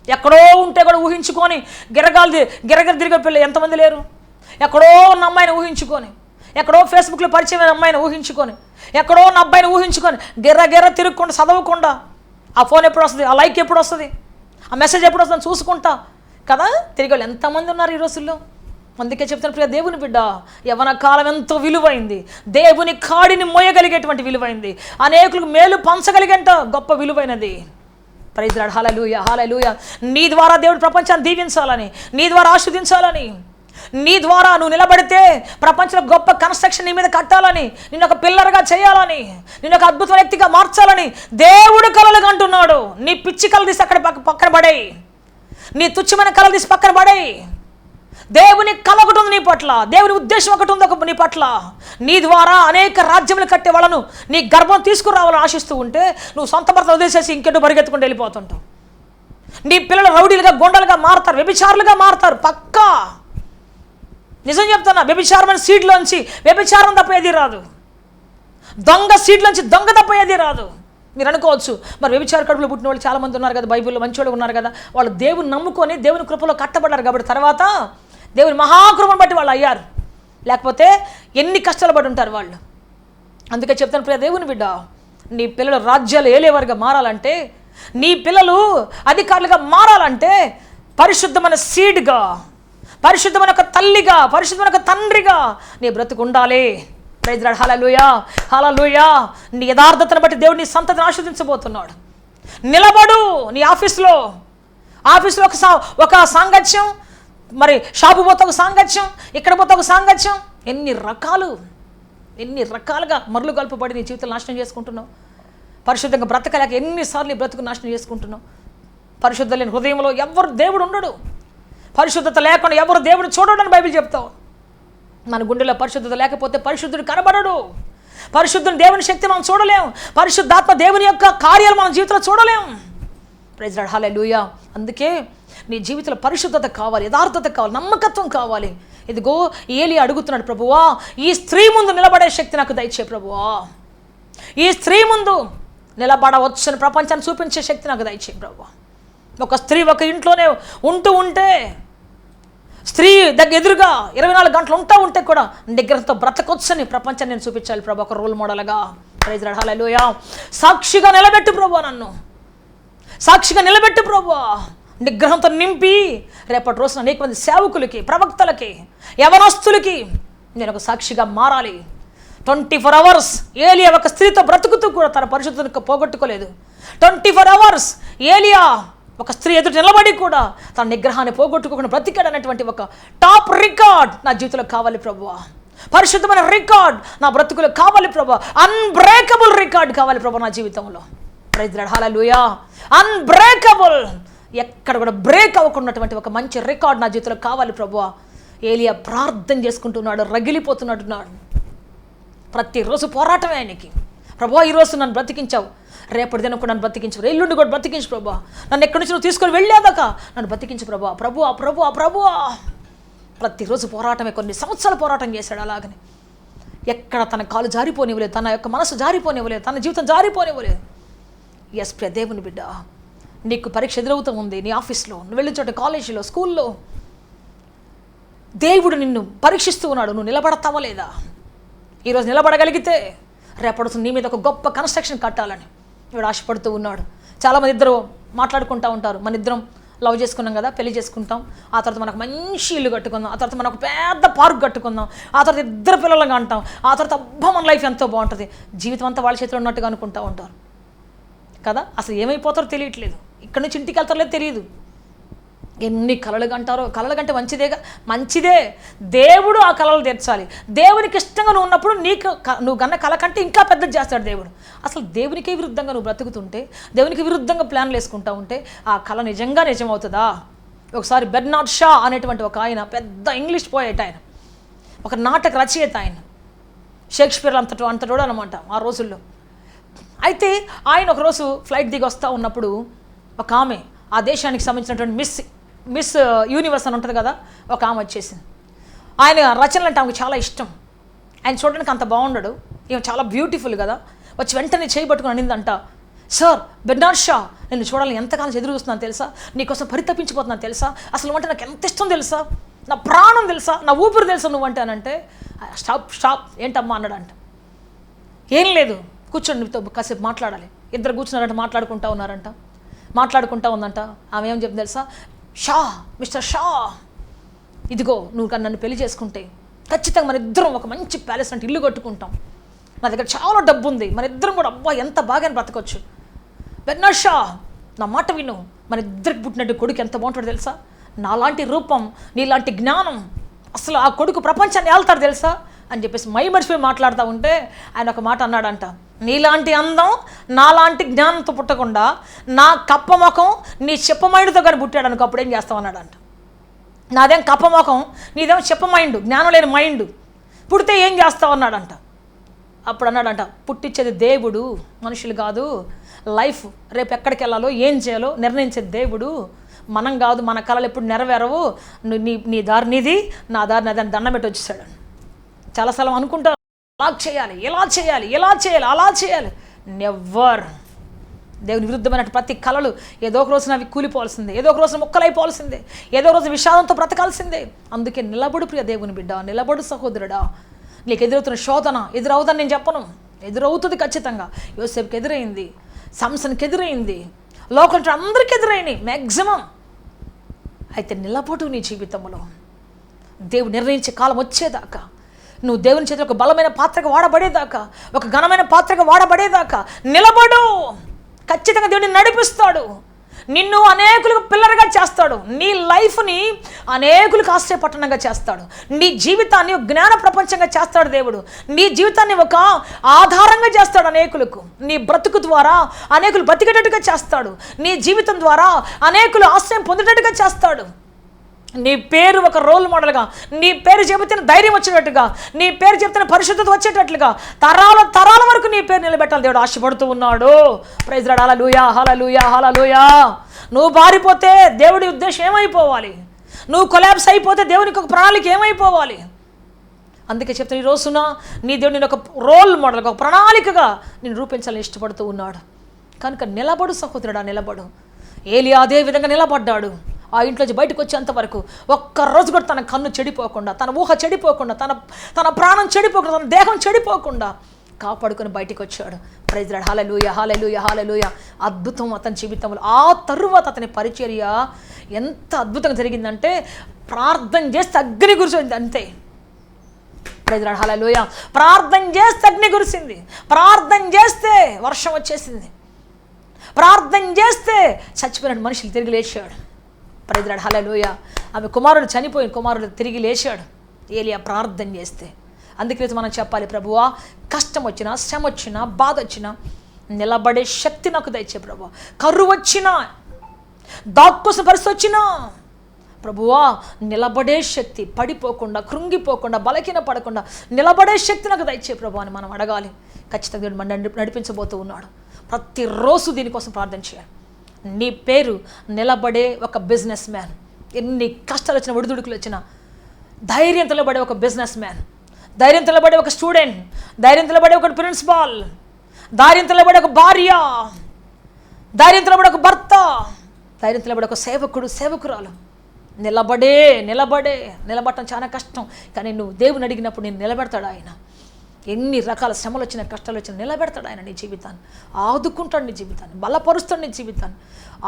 ఎక్కడో ఉంటే కూడా ఊహించుకొని గిరగర తిరిగే పిల్లలు ఎంతమంది లేరు? ఎక్కడో ఉన్న అమ్మాయిని ఊహించుకొని, ఎక్కడో ఫేస్బుక్లో పరిచయమైన అమ్మాయిని ఊహించుకొని, ఎక్కడో ఉన్న అబ్బాయిని ఊహించుకొని గిర్ర తిరుగుకుండా చదవకుండా, ఆ ఫోన్ ఎప్పుడు వస్తుంది, ఆ లైక్ ఎప్పుడు వస్తుంది, ఆ మెసేజ్ ఎప్పుడు వస్తుంది చూసుకుంటా కదా తిరిగి వాళ్ళు ఎంతమంది ఉన్నారు ఈ రోజుల్లో. అందుకే చెప్తాను ప్రియ దేవుని బిడ్డ, యవ్వన కాలం ఎంతో విలువైంది, దేవుని కాడిని మోయగలిగేటువంటి విలువైంది, అనేకులకు మేలు పంచగలిగేంత గొప్ప విలువైనది. ప్రైజ్ లార్డ్, హల్లెలూయా హల్లెలూయా. నీ ద్వారా దేవుడు ప్రపంచాన్ని దీవించాలని, నీ ద్వారా ఆశీర్వదించాలని, నీ ద్వారా నువ్వు నిలబడితే ప్రపంచంలో గొప్ప కన్స్ట్రక్షన్ నీ మీద కట్టాలని, నిన్ను ఒక పిల్లర్గా చేయాలని, నిన్ను ఒక అద్భుత వ్యక్తిగా మార్చాలని దేవుడు కలలుగా అంటున్నాడు. నీ పిచ్చి కళ తీసి అక్కడ పక్కన పడేయి, నీ తుచ్చమైన కళ తీసి పక్కన పడేయి. దేవుని కళ ఒకటి ఉంది నీ పట్ల, దేవుని ఉద్దేశం ఒకటి ఉంది నీ పట్ల. నీ ద్వారా అనేక రాజ్యములు కట్టే వాళ్ళను నీ గర్భం తీసుకురావాలని ఆశిస్తూ ఉంటే నువ్వు సొంత భర్త వదిలేసేసి ఇంకెటు పరిగెత్తుకుంటూ వెళ్ళిపోతుంటావు. నీ పిల్లలు రౌడీలుగా, గొండలుగా మారుతారు, వ్యభిచారులుగా మారుతారు. పక్కా నిజం చెప్తున్నా, వ్యభిచారమైన సీట్లోంచి వ్యభిచారం తప్ప ఏది రాదు, దొంగ సీట్లోంచి దొంగ తప్ప ఏది రాదు. మీరు అనుకోవచ్చు, మరి వ్యభిచార కడుపులో పుట్టిన వాళ్ళు చాలామంది ఉన్నారు కదా, బైబిల్లో మంచివాళ్ళు ఉన్నారు కదా, వాళ్ళు దేవుని నమ్ముకొని దేవుని కృపలో కట్టబడ్డారు కాబట్టి తర్వాత దేవుని మహాకృపను బట్టి వాళ్ళు అయ్యారు, లేకపోతే ఎన్ని కష్టాలు పడి ఉంటారు వాళ్ళు. అందుకే చెప్తాను ప్రియ దేవుని బిడ్డ, నీ పిల్లలు రాజ్యాలు ఏలేవారుగా మారాలంటే, నీ పిల్లలు అధికారులుగా మారాలంటే పరిశుద్ధమైన సీడ్గా, పరిశుద్ధమైన ఒక తల్లిగా, పరిశుద్ధమైన ఒక తండ్రిగా నీ బ్రతుకు ఉండాలి. ప్రైజ్ లార్డ్, హల్లెలూయా హల్లెలూయా. నీ యథార్థతను బట్టి దేవుడు నీ సంతతిని ఆశీర్వదించబోతున్నాడు. నిలబడు. నీ ఆఫీస్లో ఒక సాంగత్యం, మరి షాపు పోతే ఒక సాంగత్యం, ఇక్కడ పోతే ఒక సాంగత్యం, ఎన్ని రకాలుగా మరలు కలుపబడి నీ జీవితం నాశనం చేసుకుంటున్నావు. పరిశుద్ధంగా బ్రతకలేక ఎన్నిసార్లు నీ బ్రతుకు నాశనం చేసుకుంటున్నావు. పరిశుద్ధ లేని హృదయంలో ఎవరు దేవుడు ఉండడు, పరిశుద్ధత లేకుండా ఎవరు దేవుడు చూడడని బైబిల్ చెప్తావు. మన గుండెలో పరిశుద్ధత లేకపోతే పరిశుద్ధుడు కనబడడు, పరిశుద్ధుని దేవుని శక్తి మనం చూడలేం, పరిశుద్ధాత్మ దేవుని యొక్క కార్యాలు మన జీవితంలో చూడలేం. ప్రైజ్ లార్డ్, హల్లెలూయా. అందుకే నీ జీవితంలో పరిశుద్ధత కావాలి, యథార్థత కావాలి, నమ్మకత్వం కావాలి. ఇదిగో ఏలియా అడుగుతున్నాడు, ప్రభువా ఈ స్త్రీ ముందు నిలబడే శక్తి నాకు దయచే ప్రభువా, ఈ స్త్రీ ముందు నిలబడవచ్చని ప్రపంచాన్ని చూపించే శక్తి నాకు దయచే ప్రభువా. ఒక స్త్రీ ఒక ఇంట్లోనే ఉంటే, స్త్రీ దగ్గర ఎదురుగా 24 గంటలు ఉంటే కూడా నిగ్రహంతో బ్రతకొచ్చని ప్రపంచాన్ని నేను చూపించాలి ప్రభు, ఒక రోల్ మోడల్గా. ప్రైజ్ లార్డ్, హల్లెలూయా. సాక్షిగా నిలబెట్టు ప్రభు, నన్ను సాక్షిగా నిలబెట్టు ప్రభు, నిగ్రహంతో నింపి రేపటి రోజున అనేక మంది సేవకులకి, ప్రవక్తలకి, యవనస్తులకి నేను ఒక సాక్షిగా మారాలి. 24 hours ఏలియా ఒక స్త్రీతో బ్రతుకుతూ కూడా తన పరిశుద్ధతను పోగొట్టుకోలేదు. 24 hours ఏలియా ఒక స్త్రీ ఎదుటి నిలబడి కూడా తన నిగ్రహాన్ని పోగొట్టుకోకుండా బ్రతికాడు అనేటువంటి ఒక టాప్ రికార్డ్ నా జీవితంలో కావాలి ప్రభువా. పరిశుద్ధమైన రికార్డ్ నా బ్రతుకులో కావాలి ప్రభువా. అన్బ్రేకబుల్ రికార్డ్ కావాలి ప్రభు నా జీవితంలో. ప్రైజ్ లార్డ్, హల్లెలూయా. అన్బ్రేకబుల్, ఎక్కడ కూడా బ్రేక్ అవ్వకున్నటువంటి ఒక మంచి రికార్డ్ నా జీవితంలో కావాలి ప్రభువా. ఏలియా ప్రార్థన చేసుకుంటున్నాడు, రగిలిపోతున్నట్టున్నాడు. ప్రతిరోజు పోరాటమే ఆయనకి. ప్రభువా ఈరోజు నన్ను బ్రతికించావు, రేపటి దినం కూడా నన్ను బ్రతికించు, ఎల్లుండి కూడా బ్రతికించు ప్రభా, నన్ను ఎక్కడి నుంచి నువ్వు తీసుకొని వెళ్ళేదాకా నన్ను బ్రతికించు ప్రభువా. ప్రభువా ప్రతిరోజు పోరాటమే. కొన్ని సంవత్సరాలు పోరాటం చేశాడు అలాగని. ఎక్కడ తన కాలు జారిపోనివ్వలేదు, తన యొక్క మనసు జారిపోనివ్వలేదు, తన జీవితం జారిపోనివ్వలేదు. ఎస్ ప్రియ దేవుని బిడ్డ, నీకు పరీక్ష ఎదురవుతూ ఉంది నీ ఆఫీస్లో, నువ్వు వెళ్ళిన చోట, కాలేజీలో, స్కూల్లో, దేవుడు నిన్ను పరీక్షిస్తూ ఉన్నాడు. నువ్వు నిలబడతావా లేదా? ఈరోజు నిలబడగలిగితే రేపడుతుంది నీ మీద ఒక గొప్ప కన్స్ట్రక్షన్ కట్టాలని వీడు ఆశపడుతూ ఉన్నాడు. చాలామంది ఇద్దరు మాట్లాడుకుంటూ ఉంటారు, మన ఇద్దరం లవ్ చేసుకున్నాం కదా, పెళ్లి చేసుకుంటాం, ఆ తర్వాత మనకు మంచి ఇల్లు కట్టుకుందాం, ఆ తర్వాత మనకు పెద్ద పార్క్ కట్టుకుందాం, ఆ తర్వాత ఇద్దరు పిల్లలుగా అంటాం, ఆ తర్వాత అబ్బా మన లైఫ్ ఎంతో బాగుంటుంది, జీవితం అంతా వాళ్ళ చేతిలో ఉన్నట్టుగా అనుకుంటూ ఉంటారు కదా. అసలు ఏమైపోతారో తెలియట్లేదు, ఇక్కడ నుంచి ఇంటికి వెళ్తారో లేదు తెలియదు. ఎన్ని కలలు కంటారో, కలలు కంటే మంచిదేగా, మంచిదే. దేవుడు ఆ కలలు తీర్చాలి. దేవునికి ఇష్టంగా నువ్వు ఉన్నప్పుడు నువ్వు కన్న కల కంటే ఇంకా పెద్దది చేస్తాడు దేవుడు. అసలు దేవునికే విరుద్ధంగా నువ్వు బ్రతుకుతుంటే, దేవునికి విరుద్ధంగా ప్లాన్లు వేసుకుంటూ ఉంటే ఆ కళ నిజంగా నిజమవుతుందా? ఒకసారి బెర్నార్డ్ షా అనేటువంటి ఒక ఆయన, పెద్ద ఇంగ్లీష్ పోయేట్ ఆయన, ఒక నాటక రచయిత ఆయన, షేక్స్పియర్ అంతటోడు అనమాట ఆ రోజుల్లో. అయితే ఆయన ఒకరోజు ఫ్లైట్ దిగి వస్తూ ఉన్నప్పుడు ఒక ఆమె, ఆ దేశానికి సంబంధించినటువంటి మిస్ యూనివర్స్ అని ఉంటుంది కదా, ఒక ఆమె వచ్చేసింది. ఆయన రచనలు అంటే ఆమెకు చాలా ఇష్టం. ఆయన చూడడానికి అంత బాగుండడు, ఈమె చాలా బ్యూటిఫుల్ కదా. వచ్చి వెంటనే చేయబట్టుకుని అనిందంట, సార్ బెర్నార్డ్ షా, నేను చూడాలని ఎంతకాలం ఎదురు చూస్తున్నాను తెలుసా, నీకోసం పరితపించిపోతున్నాను తెలుసా, అసలు అంటే నాకు ఎంత ఇష్టం తెలుసా, నా ప్రాణం తెలుసా, నా ఊపిరి తెలుసా నువ్వంటే అనంటే, స్టాప్ ఏంటమ్మా అన్నాడంట. ఏం లేదు, కూర్చోండి, నీతో కాసేపు మాట్లాడాలి. ఇద్దరు కూర్చున్నారంట, మాట్లాడుకుంటా ఉందంట. ఆమె ఏం చెప్పింది తెలుసా, షా, మిస్టర్ షా, ఇదిగో నువ్వు కానీ నన్ను పెళ్లి చేసుకుంటే ఖచ్చితంగా మన ఇద్దరం ఒక మంచి ప్యాలెస్ అంటే ఇల్లు కట్టుకుంటాం, నా దగ్గర చాలా డబ్బు ఉంది, మన ఇద్దరం కూడా అబ్బా ఎంత బాగా బ్రతకొచ్చు. బెర్నార్డ్ షా, నా మాట విను, మన ఇద్దరికి పుట్టినట్టు కొడుకు ఎంత బాగుంటాడు తెలుసా, నాలాంటి రూపం, నీలాంటి జ్ఞానం, అసలు ఆ కొడుకు ప్రపంచాన్ని ఏళ్తాడు తెలుసా అని చెప్పేసి మర్చిపోయి మాట్లాడుతూ ఉంటే ఆయన ఒక మాట అన్నాడంట, నీలాంటి అందం నాలాంటి జ్ఞానంతో పుట్టకుండా నా కప్ప ముఖం నీ చెప్పమైండ్తో కానీ పుట్టాడు అనుకో, అప్పుడు ఏం చేస్తావు అన్నాడంట. నాదేం కప్ప ముఖం, నీదేమో చెప్పమైండ్, జ్ఞానం లేని మైండ్, పుడితే ఏం చేస్తావు అన్నాడంట. అప్పుడు అన్నాడంట, పుట్టించేది దేవుడు, మనుషులు కాదు. లైఫ్ రేపు ఎక్కడికి వెళ్ళాలో ఏం చేయాలో నిర్ణయించేది దేవుడు, మనం కాదు. మన కళలు ఎప్పుడు నెరవేరవు, నీ దారి నీది, నా దారి నాది అని దండం పెట్టి వచ్చేసాడు. చాలాసార్లు అనుకుంటారు, అలా చేయాలి, ఇలా చేయాలి, అలా చేయాలి. నెవర్. దేవుని విరుద్ధమైన ప్రతి కళలు ఏదో ఒక రోజున అవి కూలిపోవాల్సిందే, ఏదో ఒక రోజున మొక్కలైపోవాల్సిందే, ఏదో రోజు విషాదంతో బ్రతకాల్సిందే. అందుకే నిలబడు ప్రియ దేవుని బిడ్డ, నిలబడు సహోదరుడా. నీకు ఎదురవుతున్న శోధన ఎదురవుదని నేను చెప్పను, ఎదురవుతుంది ఖచ్చితంగా. యోసేపుకి ఎదురైంది, సంసన్కి ఎదురైంది, లోకంలో అందరికీ ఎదురైనాయి మ్యాక్సిమం. అయితే నిలబడు నీ జీవితంలో. దేవుడు నిర్ణయించే కాలం వచ్చేదాకా, నువ్వు దేవుని చేతిలో ఒక బలమైన పాత్రగా వాడబడేదాకా, ఒక ఘనమైన పాత్రగా వాడబడేదాకా నిలబడు. ఖచ్చితంగా దేవుడిని నడిపిస్తాడు, నిన్ను అనేకులకు పిల్లర్గా చేస్తాడు, నీ లైఫ్ని అనేకులకు ఆశ్చర్యపట్టణంగా చేస్తాడు, నీ జీవితాన్ని ఒక జ్ఞాన ప్రపంచంగా చేస్తాడు దేవుడు, నీ జీవితాన్ని ఒక ఆధారంగా చేస్తాడు అనేకులకు, నీ బ్రతుకు ద్వారా అనేకులు బ్రతికేటట్టుగా చేస్తాడు, నీ జీవితం ద్వారా అనేకులు ఆశ్రయం పొందేటట్టుగా చేస్తాడు. నీ పేరు ఒక రోల్ మోడల్గా, నీ పేరు చెబితే ధైర్యం వచ్చేటట్టుగా, నీ పేరు చెబితే పరిశుద్ధత వచ్చేటట్లుగా తరాల వరకు నీ పేరు నిలబెట్టాలి దేవుడు ఆశపడుతూ ఉన్నాడు. ప్రైజ్ లార్డ్, హల్లెలూయా, హల్లెలూయా, హల్లెలూయా. నువ్వు పారిపోతే దేవుడి ఉద్దేశం ఏమైపోవాలి, నువ్వు కొలాప్స్ అయిపోతే దేవునికి ఒక ప్రణాళిక ఏమైపోవాలి. అందుకే చెప్తాను, ఈ రోజున నీ దేవుడు నేను ఒక రోల్ మోడల్గా, ఒక ప్రణాళికగా నేను రూపించాలని ఇష్టపడుతూ ఉన్నాడు. కనుక నిలబడు సహోదరుడా, నిలబడు. ఏలియా అదే విధంగా నిలబడ్డాడు. ఆ ఇంట్లోంచి బయటకు వచ్చేంత వరకు ఒక్కరోజు కూడా తన కన్ను చెడిపోకుండా, తన ఊహ చెడిపోకుండా, తన ప్రాణం చెడిపోకుండా, తన దేహం చెడిపోకుండా కాపాడుకొని బయటకు వచ్చాడు. ప్రైజ్ లార్డ్, హల్లెలూయా, హల్లెలూయా, హల్లెలూయా. అద్భుతం అతని జీవితంలో. ఆ తరువాత అతని పరిచర్య ఎంత అద్భుతంగా జరిగిందంటే, ప్రార్థన చేస్తే అగ్ని కురిసింది అంతే. ప్రైజ్ లార్డ్, హల్లెలూయా. ప్రార్థన చేస్తే అగ్ని కురిసింది, ప్రార్థన చేస్తే వర్షం వచ్చేసింది, ప్రార్థన చేస్తే చచ్చిపోయిన మనుషులు తిరిగి లేచాడు. ప్రైజ్ లార్డ్, హల్లెలూయా. ఆమె కుమారుడు చనిపోయిన కుమారుడు తిరిగి లేచాడు ఏలియా ప్రార్థన చేస్తే. అందుకే మనం చెప్పాలి, ప్రభువా కష్టం వచ్చినా, శ్రమ వచ్చినా, బాధ వచ్చినా నిలబడే శక్తి నాకు దయచే ప్రభువా. కరువు వచ్చినా, దాక్కోసిన పరిస్థితి వచ్చినా ప్రభువా నిలబడే శక్తి, పడిపోకుండా, కృంగిపోకుండా, బలహీన పడకుండా నిలబడే శక్తి నాకు దయచే ప్రభు అని మనం అడగాలి. ఖచ్చితంగా మన నడిపించబోతూ ఉన్నాడు. ప్రతిరోజు దీనికోసం ప్రార్థన చేయాలి. నీ పేరు నిలబడే ఒక బిజినెస్ మ్యాన్. ఎన్ని కష్టాలు వచ్చినా, ఒడిదుడుకులు వచ్చినా ధైర్యం నిలబడే ఒక బిజినెస్ మ్యాన్, ధైర్యం నిలబడే ఒక స్టూడెంట్, ధైర్యం నిలబడే ఒక ప్రిన్సిపాల్, ధైర్యం నిలబడే ఒక భార్య, ధైర్యం నిలబడే ఒక భర్త, ధైర్యం నిలబడే ఒక సేవకుడు, సేవకురాలు. నిలబడటం చాలా కష్టం. కానీ నువ్వు దేవుని అడిగినప్పుడు నేను నిలబెడతాడు ఆయన. ఎన్ని రకాల శ్రమలు వచ్చినా, కష్టాలు వచ్చినా నిలబెడతాడు ఆయన నీ జీవితాన్ని. ఆదుకుంటాడు నీ జీవితాన్ని, బలపరుస్తాడు నీ జీవితాన్ని,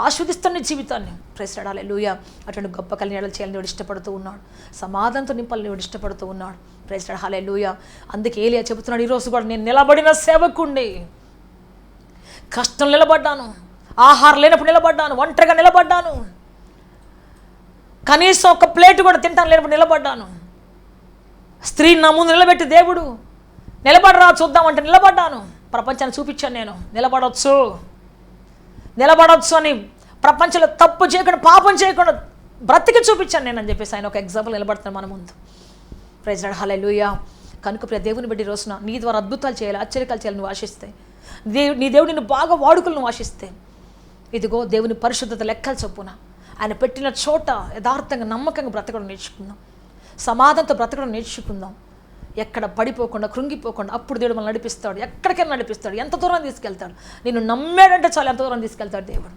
ఆస్వాదిస్తాడు నీ జీవితాన్ని. ప్రైజ్ లార్డ్, హల్లెలూయా. అటువంటి గొప్ప కళ్యాణాలు చేయాలని దేవుడు ఇష్టపడుతూ ఉన్నాడు. సమాధానంతో నింపాలని దేవుడు ఇష్టపడుతూ ఉన్నాడు. ప్రైజ్ లార్డ్, హల్లెలూయా. అందుకే ఏలియా చెబుతున్నాడు, ఈరోజు కూడా నేను నిలబడిన సేవకుణ్ణి. కష్టం నిలబడ్డాను, ఆహారం లేనప్పుడు నిలబడ్డాను, ఒంటరిగా నిలబడ్డాను, కనీసం ఒక ప్లేట్ కూడా తింటాను లేనప్పుడు నిలబడ్డాను. స్త్రీ నా ముందు నిలబెట్టి దేవుడు నిలబడరా చూద్దామంటే నిలబడ్డాను. ప్రపంచాన్ని చూపించాను, నేను నిలబడవచ్చు అని ప్రపంచంలో తప్పు చేయకుండా, పాపం చేయకుండా బ్రతికి చూపించాను నేను అని చెప్పేసి ఆయన ఒక ఎగ్జాంపుల్ నిలబడుతున్నాను మన ముందు. ప్రైజ్ లార్డ్, హల్లెలూయా. కనుక ప్రియ దేవుని బట్టి రోజున నీ ద్వారా అద్భుతాలు చేయాలి, ఆశ్చర్యకాలు చేయాలి నువ్వు ఆశిస్తే, నీ దేవుడు నిన్ను బాగా వాడుకలు నువ్వు ఆశిస్తే, ఇదిగో దేవుని పరిశుద్ధత లెక్కల చొప్పున ఆయన పెట్టిన చోట యథార్థంగా నమ్మకంగా బ్రతకడం నేర్చుకుందాం, సమాధానంతో బ్రతకడం నేర్చుకుందాం. ఎక్కడ పడిపోకుండా, కృంగిపోకుండా అప్పుడు దేవుడు మనల్ని నడిపిస్తాడు, ఎక్కడికైనా నడిపిస్తాడు, ఎంత దూరం తీసుకెళ్తాడు. నిన్ను నమ్మాడంటే చాలు ఎంత దూరం తీసుకెళ్తాడు దేవుడు.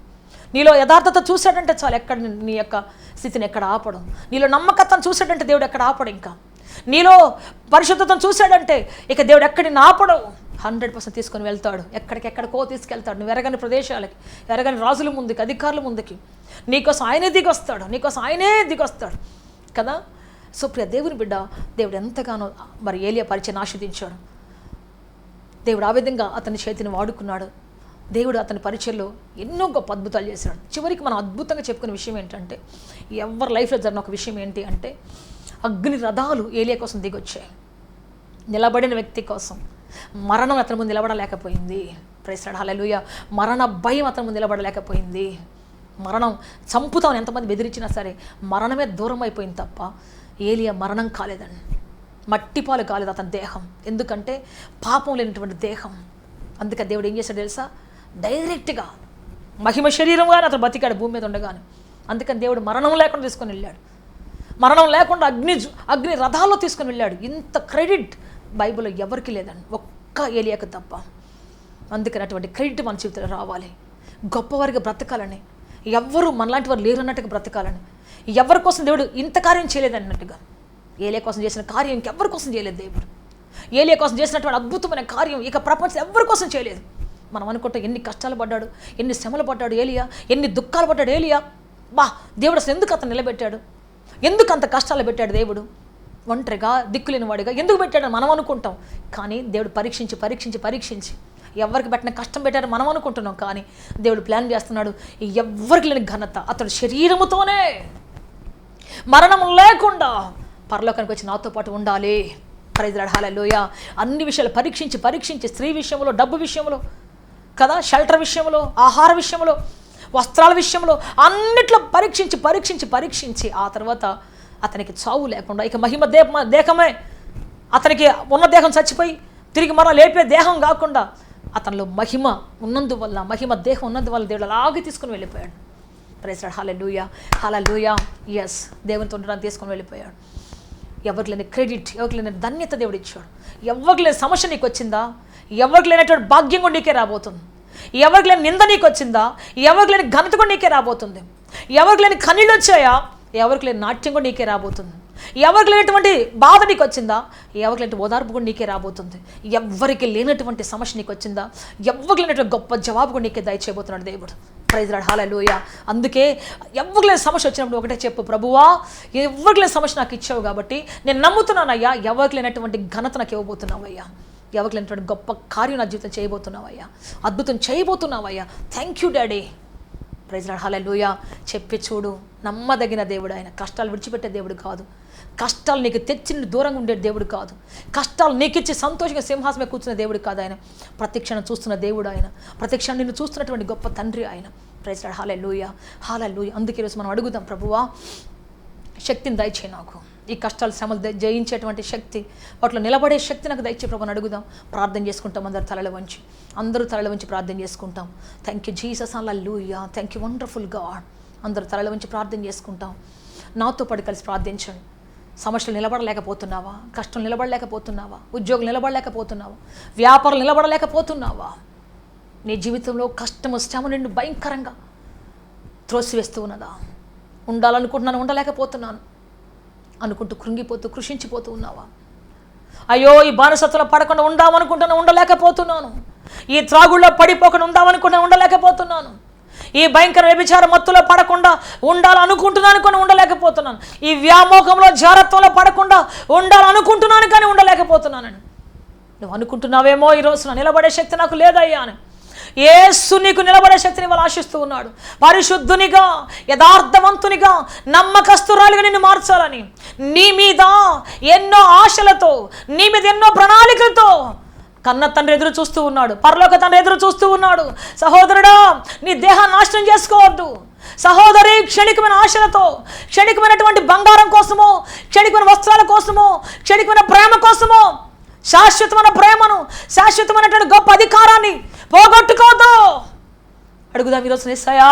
నీలో యథార్థత చూశాడంటే చాలు, ఎక్కడ నీ యొక్క స్థితిని ఎక్కడ ఆపడం. నీలో నమ్మకత్వం చూశాడంటే దేవుడు ఎక్కడ ఆపడు. ఇంకా నీలో పరిశుద్ధతను చూశాడంటే ఇక దేవుడు ఎక్కడిని ఆపడం. 100% తీసుకొని వెళ్తాడు, ఎక్కడికెక్కడికో తీసుకెళ్తాడు. నువ్వు ఎరగని ప్రదేశాలకి, ఎరగని రాజుల ముందుకి, అధికారుల ముందుకి నీకోసం ఆయనే దిగొస్తాడు కదా. సో ప్రియ దేవుని బిడ్డ, దేవుడు ఎంతగానో మరి ఏలియా పరిచయం ఆస్వాదించాడు. దేవుడు ఆ విధంగా అతని చేతిని వాడుకున్నాడు. దేవుడు అతని పరిచయంలో ఎన్నో గొప్ప అద్భుతాలు చేశాడు. చివరికి మనం అద్భుతంగా చెప్పుకునే విషయం ఏంటంటే, ఎవరి లైఫ్లో జరిగిన ఒక విషయం ఏంటి అంటే, అగ్ని రథాలు ఏలియా కోసం దిగొచ్చాయి. నిలబడిన వ్యక్తి కోసం మరణం అతని ముందు నిలబడలేకపోయింది. ప్రైజ్ లార్డ్, హల్లెలూయా. మరణ భయం అతని ముందు నిలబడలేకపోయింది. మరణం చంపుతామని ఎంతమంది బెదిరించినా సరే మరణమే దూరం అయిపోయింది తప్ప ఏలియా మరణం కాలేదండి, మట్టిపాలు కాలేదు అతని దేహం. ఎందుకంటే పాపం లేనటువంటి దేహం. అందుకే దేవుడు ఏం చేశాడు తెలుసా, డైరెక్ట్గా మహిమ శరీరంగానే అతను బతికాడు భూమి మీద ఉండగానే. అందుకని దేవుడు మరణం లేకుండా తీసుకొని వెళ్ళాడు, మరణం లేకుండా అగ్ని రథాల్లో తీసుకొని వెళ్ళాడు. ఇంత క్రెడిట్ బైబిల్లో ఎవరికి లేదండి, ఒక్క ఏలియాకు తప్ప. అందుకని అటువంటి క్రెడిట్ మన జీవితంలో రావాలి. గొప్పవారిగా బ్రతకాలని, ఎవ్వరూ మనలాంటి వారు లేరు అన్నట్టుగా బ్రతకాలని, ఎవరి కోసం దేవుడు ఇంత కార్యం చేయలేదన్నట్టుగా. ఏలియా కోసం చేసిన కార్యం ఇంకెవ్వరి కోసం చేయలేదు దేవుడు. ఏలియా కోసం చేసినటువంటి అద్భుతమైన కార్యం ఇక ప్రపంచం ఎవరి కోసం చేయలేదు. మనం అనుకుంటాం ఎన్ని కష్టాలు పడ్డాడు, ఎన్ని శ్రమలు పడ్డాడు ఏలియా, ఎన్ని దుఃఖాలు పడ్డాడు ఏలియా. దేవుడు అసలు ఎందుకు అతను నిలబెట్టాడు, ఎందుకు అంత కష్టాలు పెట్టాడు దేవుడు, ఒంటరిగా దిక్కులేని వాడిగా ఎందుకు పెట్టాడని మనం అనుకుంటాం. కానీ దేవుడు పరీక్షించి ఎవరికి పెట్టిన కష్టం పెట్టారో మనం అనుకుంటున్నాం. కానీ దేవుడు ప్లాన్ చేస్తున్నాడు, ఎవరికి లేని ఘనత అతడు శరీరముతోనే మరణం లేకుండా పరలోకానికి వచ్చి నాతో పాటు ఉండాలి. ప్రైజ్ లార్డ్, హల్లెలూయా. అన్ని విషయాలు పరీక్షించి స్త్రీ విషయంలో, డబ్బు విషయంలో కదా, షెల్టర్ విషయంలో, ఆహార విషయంలో, వస్త్రాల విషయంలో అన్నిట్లో పరీక్షించి ఆ తర్వాత అతనికి చావు లేకుండా ఇక మహిమ దేహమే, అతనికి ఉన్న దేహం చచ్చిపోయి తిరిగి మరో లేపే దేహం కాకుండా అతనిలో మహిమ ఉన్నందువల్ల, మహిమ దేహం ఉన్నందువల్ల దేవుడు అలాగే తీసుకుని వెళ్ళిపోయాడు. ప్రైజ్ లార్డ్, హల్లెలూయా. ఎస్, దేవునితో ఉండడానికి తీసుకొని వెళ్ళిపోయాడు. ఎవరికి లేని క్రెడిట్, ఎవరికి లేని ధన్యత దేవుడు ఇచ్చాడు. ఎవరికి లేని సమస్య నీకు వచ్చిందా, ఎవరికి లేనటువంటి భాగ్యం కూడా నీకే రాబోతుంది. ఎవరికి లేని నింద నీకు వచ్చిందా, ఎవరికి లేని ఘనత కూడా నీకే రాబోతుంది. ఎవరికి లేని కన్నీళ్ళు వచ్చాయా, ఎవరికి లేని నాట్యం కూడా నీకే రాబోతుంది. ఎవరికి లేనటువంటి బాధ నీకు వచ్చిందా, ఎవరికి లేని ఓదార్పు కూడా నీకే రాబోతుంది. ఎవరికి లేనటువంటి సమస్య నీకు వచ్చిందా, ఎవరికి లేనటువంటి గొప్ప జవాబు కూడా నీకే దయచేయబోతున్నాడు దేవుడు. ప్రైజ్ లార్డ్, హల్లెలూయా. అందుకే ఎవరికి లేని సమస్య వచ్చినప్పుడు ఒకటే చెప్పు, ప్రభువా ఎవరికి లేని సమస్య నాకు ఇచ్చావు కాబట్టి నేను నమ్ముతున్నానయ్యా, ఎవరికి లేనటువంటి ఘనత నాకు ఇవ్వబోతున్నావయ్యా, ఎవరికి లేనటువంటి గొప్ప కార్యం నా జీవితం చేయబోతున్నావయ్యా, అద్భుతం చేయబోతున్నావయ్యా, thank you daddy. Praise lord, hallelujah. చెప్పి చూడు, నమ్మదగిన దేవుడు ఆయన. కష్టాలు విడిచిపెట్టే దేవుడు కాదు, కష్టాలు నీకు తెచ్చి దూరంగా ఉండే దేవుడు కాదు, కష్టాలు నీకు ఇచ్చి సంతోషంగా సింహాసమే కూర్చున్న దేవుడు కాదు ఆయన. ప్రతిక్షణం చూస్తున్న దేవుడు ఆయన, ప్రతిక్షణం నిన్ను చూస్తున్నటువంటి గొప్ప తండ్రి ఆయన. ప్రైజ్ లార్డ్, హల్లెలూయా. అందుకే ఈరోజు మనం అడుగుదాం, ప్రభువా శక్తిని దయచే నాకు, ఈ కష్టాలు శ్రమలు జయించేటువంటి శక్తి, వాటిలో నిలబడే శక్తి నాకు దయచే ప్రభుని అడుగుదాం. ప్రార్థన చేసుకుంటాం, అందరూ తలల వంచి ప్రార్థన చేసుకుంటాం. Thank you Jesus, hallelujah. Thank you wonderful God. అందరూ తలల వంచి ప్రార్థన చేసుకుంటాం. నాతో పాటు కలిసి ప్రార్థించండి. సమస్యలు నిలబడలేకపోతున్నావా, కష్టం నిలబడలేకపోతున్నావా, ఉద్యోగం నిలబడలేకపోతున్నావా, వ్యాపారం నిలబడలేకపోతున్నావా, నీ జీవితంలో కష్టము శ్రమ నిన్ను భయంకరంగా త్రోసివేస్తూ ఉన్నదా, ఉండాలనుకుంటున్నాను, ఉండలేకపోతున్నాను అనుకుంటూ కృంగిపోతూ కృషించిపోతూ ఉన్నావా? అయ్యో, ఈ బానిసత్వంలో పడకుండా ఉందామనుకుంటున్నా, ఉండలేకపోతున్నాను. ఈ త్రాగుల్లో పడిపోకుండా ఉందామనుకుంటున్నా, ఉండలేకపోతున్నాను. ఈ భయంకర వ్యభిచార మత్తులో పడకుండా ఉండాలనుకుంటున్నాను కానీ ఉండలేకపోతున్నాను. ఈ వ్యామోహంలో జారత్వంలో పడకుండా ఉండాలనుకుంటున్నాను కానీ ఉండలేకపోతున్నానని నువ్వు అనుకుంటున్నావేమో. ఈరోజు నిలబడే శక్తి నాకు లేదయ్యా అని యేసు నీకు నిలబడే శక్తిని వాళ్ళు ఆశిస్తూ ఉన్నాడు. పరిశుద్ధునిగా, యథార్థవంతునిగా, నమ్మకస్తురాలిగా నిన్ను మార్చాలని నీ మీద ఎన్నో ఆశలతో, నీ మీద ఎన్నో ప్రణాళికలతో కన్న తండ్రి ఎదురు చూస్తూ ఉన్నాడు. పరలోక తండ్రి ఎదురు చూస్తూ ఉన్నాడు. సహోదరుడా, నీ దేహాన్ని నాశనం చేసుకోవద్దు. సహోదరి, క్షణికమైన ఆశలతో, క్షణికమైనటువంటి బంగారం కోసమో, క్షణికమైన వస్త్రాల కోసమో, క్షణికమైన ప్రేమ కోసమో శాశ్వతమైన ప్రేమను, శాశ్వతమైనటువంటి గొప్ప అధికారాన్ని పోగొట్టుకోవద్దు. అడుగుదాం ఈరోజు, యేసయ్యా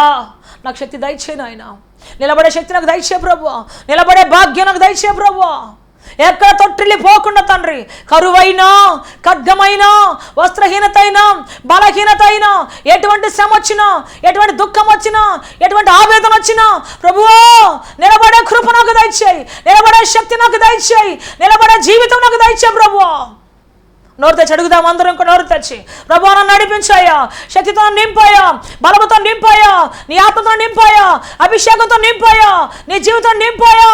నాకు శక్తి దయచేయి నాయన, నిలబడే శక్తి నాకు దయచే ప్రభువా, నిలబడే భాగ్యం నాకు దయచే ప్రభువా. ఎక్కడ తొట్టిల్లి పోకుండా తండ్రి, కరువైనా, ఖడ్గమైనా, వస్త్రహీనత అయినా, బలహీనత అయినా, ఎటువంటి శ్రమ వచ్చినా, ఎటువంటి దుఃఖం వచ్చినా, ఎటువంటి ఆవేదన వచ్చినా ప్రభువా నిలబడే కృప నాకు దయచేయి, నిలబడే శక్తి నాకు దయచేయి, నిలబడే జీవితం నాకు దయచే ప్రభువా. నోరు తెచ్చి అడుగుదాం అందరం కూడా. నోరు తెచ్చి, ప్రభువా నన్ను నడిపించాయా, శక్తితో నింపాయా, బలముతో నింపాయా, నీ ఆత్మతో నింపాయా, అభిషేకంతో నింపాయా, నీ జీవితం నింపాయా.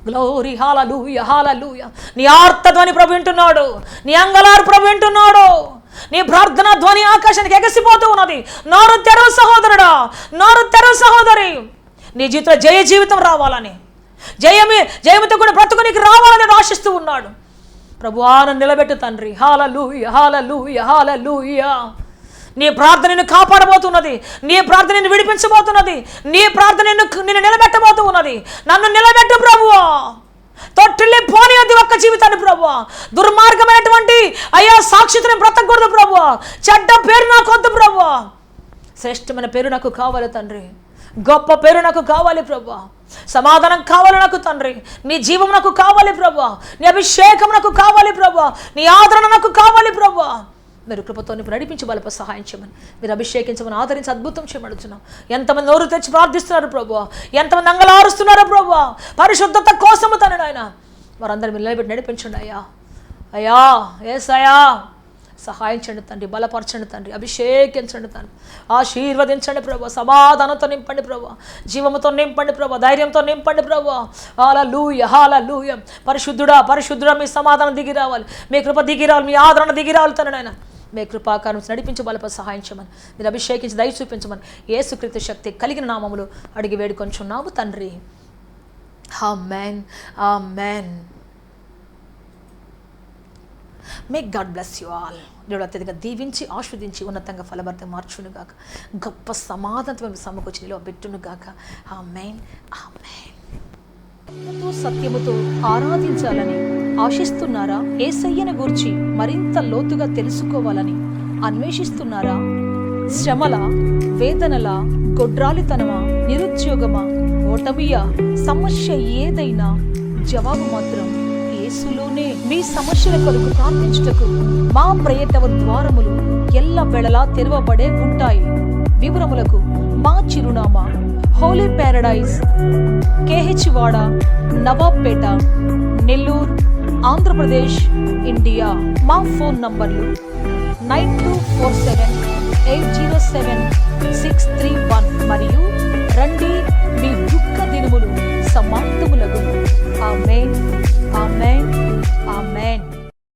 గ్లోరీ, హల్లెలూయా, హల్లెలూయా. నీ ఆర్తధ్వని ప్రభు వింటున్నాడు, నీ అంగలారు ప్రభు వింటున్నాడు, నీ ప్రార్థన ధ్వని ఆకాశానికి ఎగసిపోతూ ఉన్నది. నోరు తెరవు సహోదరుడా, నోరు తెరవు సహోదరి. నీ జీవితంలో జయ జీవితం రావాలని, జయముతో కూడా బ్రతుకు నీకు రావాలని ఆశిస్తూ ఉన్నాడు. ప్రభువా నన్ను నిలబెట్టు తండ్రి. హల్లెలూయా, హల్లెలూయా, హల్లెలూయా. నీ ప్రార్థన నిన్ను కాపాడబోతున్నది, నీ ప్రార్థన నిన్ను విడిపించబోతున్నది, నీ ప్రార్థన నిన్ను నిలబెట్టబోతూ ఉన్నది. నన్ను నిలబెట్టు ప్రభువా. తొట్టిల్లి పోనియొద్దు ఒక్క జీవితాన్ని ప్రభువా. దుర్మార్గమైనటువంటి అయ్యా సాక్షితని బ్రతకూడదు ప్రభువా. చెడ్డ పేరు నాకు వద్దు ప్రభువా. శ్రేష్టమైన పేరు నాకు కావాలి తండ్రి, గొప్ప పేరు నాకు కావాలి ప్రభువా. సమాధానం కావాలి నాకు తండ్రి, నీ జీవం నాకు కావాలి ప్రభువా, నీ అభిషేకం నాకు కావాలి ప్రభువా, నీ ఆదరణ నాకు కావాలి ప్రభువా. మీరు కృపతో నడిపించి బలప సహాయం చేయమని, మీరు అభిషేకించమని, ఆదరించి అద్భుతం చేయమడుచున్నాం. ఎంతమంది నోరు తెచ్చి ప్రార్థిస్తున్నారు ప్రభువా, ఎంతమంది అంగలారుస్తున్నారు ప్రభువా పరిశుద్ధత కోసము తండ్రి ఆయన. వారందరూ మీరు నిలబెట్టి నడిపించండి అయ్యా. అయ్యా యేసయ్యా సహాయం చేయండి తండ్రి, బలపరచండి తండ్రి, అభిషేకించండి తండ్రి, ఆశీర్వదించండి ప్రభు, సమాధానంతో నింపండి ప్రభు, జీవముతో నింపండి ప్రభు, ధైర్యంతో నింపండి ప్రభు. హల్లెలూయా, హల్లెలూయా. పరిశుద్ధుడా, పరిశుద్ధుడా మీ సమాధానం దిగి రావాలి, మీ కృప దిగి రావాలి, మీ ఆదరణ దిగి రావాలి తండ్రి నాయన. మీ కృపాకారం నడిపించి బలప సహాయం చేయమని, మీరు అభిషేకించి దయ చూపించమని యేసుక్రీస్తు శక్తి కలిగిన నామములు అడిగి వేడుకొంచున్నాము తండ్రి. Amen, amen. May god bless you all. దేవుడు అత్యధికంగా దీవించి ఆస్వాదించి ఉన్నతంగా ఫలభరితంగా మార్చునుగాక, గొప్ప సమాధానం సమకూర్చి నిలువ పెట్టునుగాక. ఆమేన్, ఆమేన్. సత్యముతో ఆరాధించాలని ఆశిస్తున్నారా? యేసయ్యను గూర్చి మరింత లోతుగా తెలుసుకోవాలని అన్వేషిస్తున్నారా? శ్రమల, వేదనల, గొడ్రాలితనమా, నిరుద్యోగమా, ఓటమియా, సమస్య ఏదైనా జవాబు మాత్రం యేసులోనే. మీ సమస్యల కొరకు ప్రార్థించుటకు మా ప్రయత్న ద్వారములు ఎల్ల వేళలా తెరవబడే ఉంటాయి. వివరములకు మా చిరునామా హోలీ ప్యారడైజ్, KH వాడ, నవాబ్పేట, నెల్లూరు, ఆంధ్రప్రదేశ్, ఇండియా. మా ఫోన్ నంబర్లు 9247807631 మరియు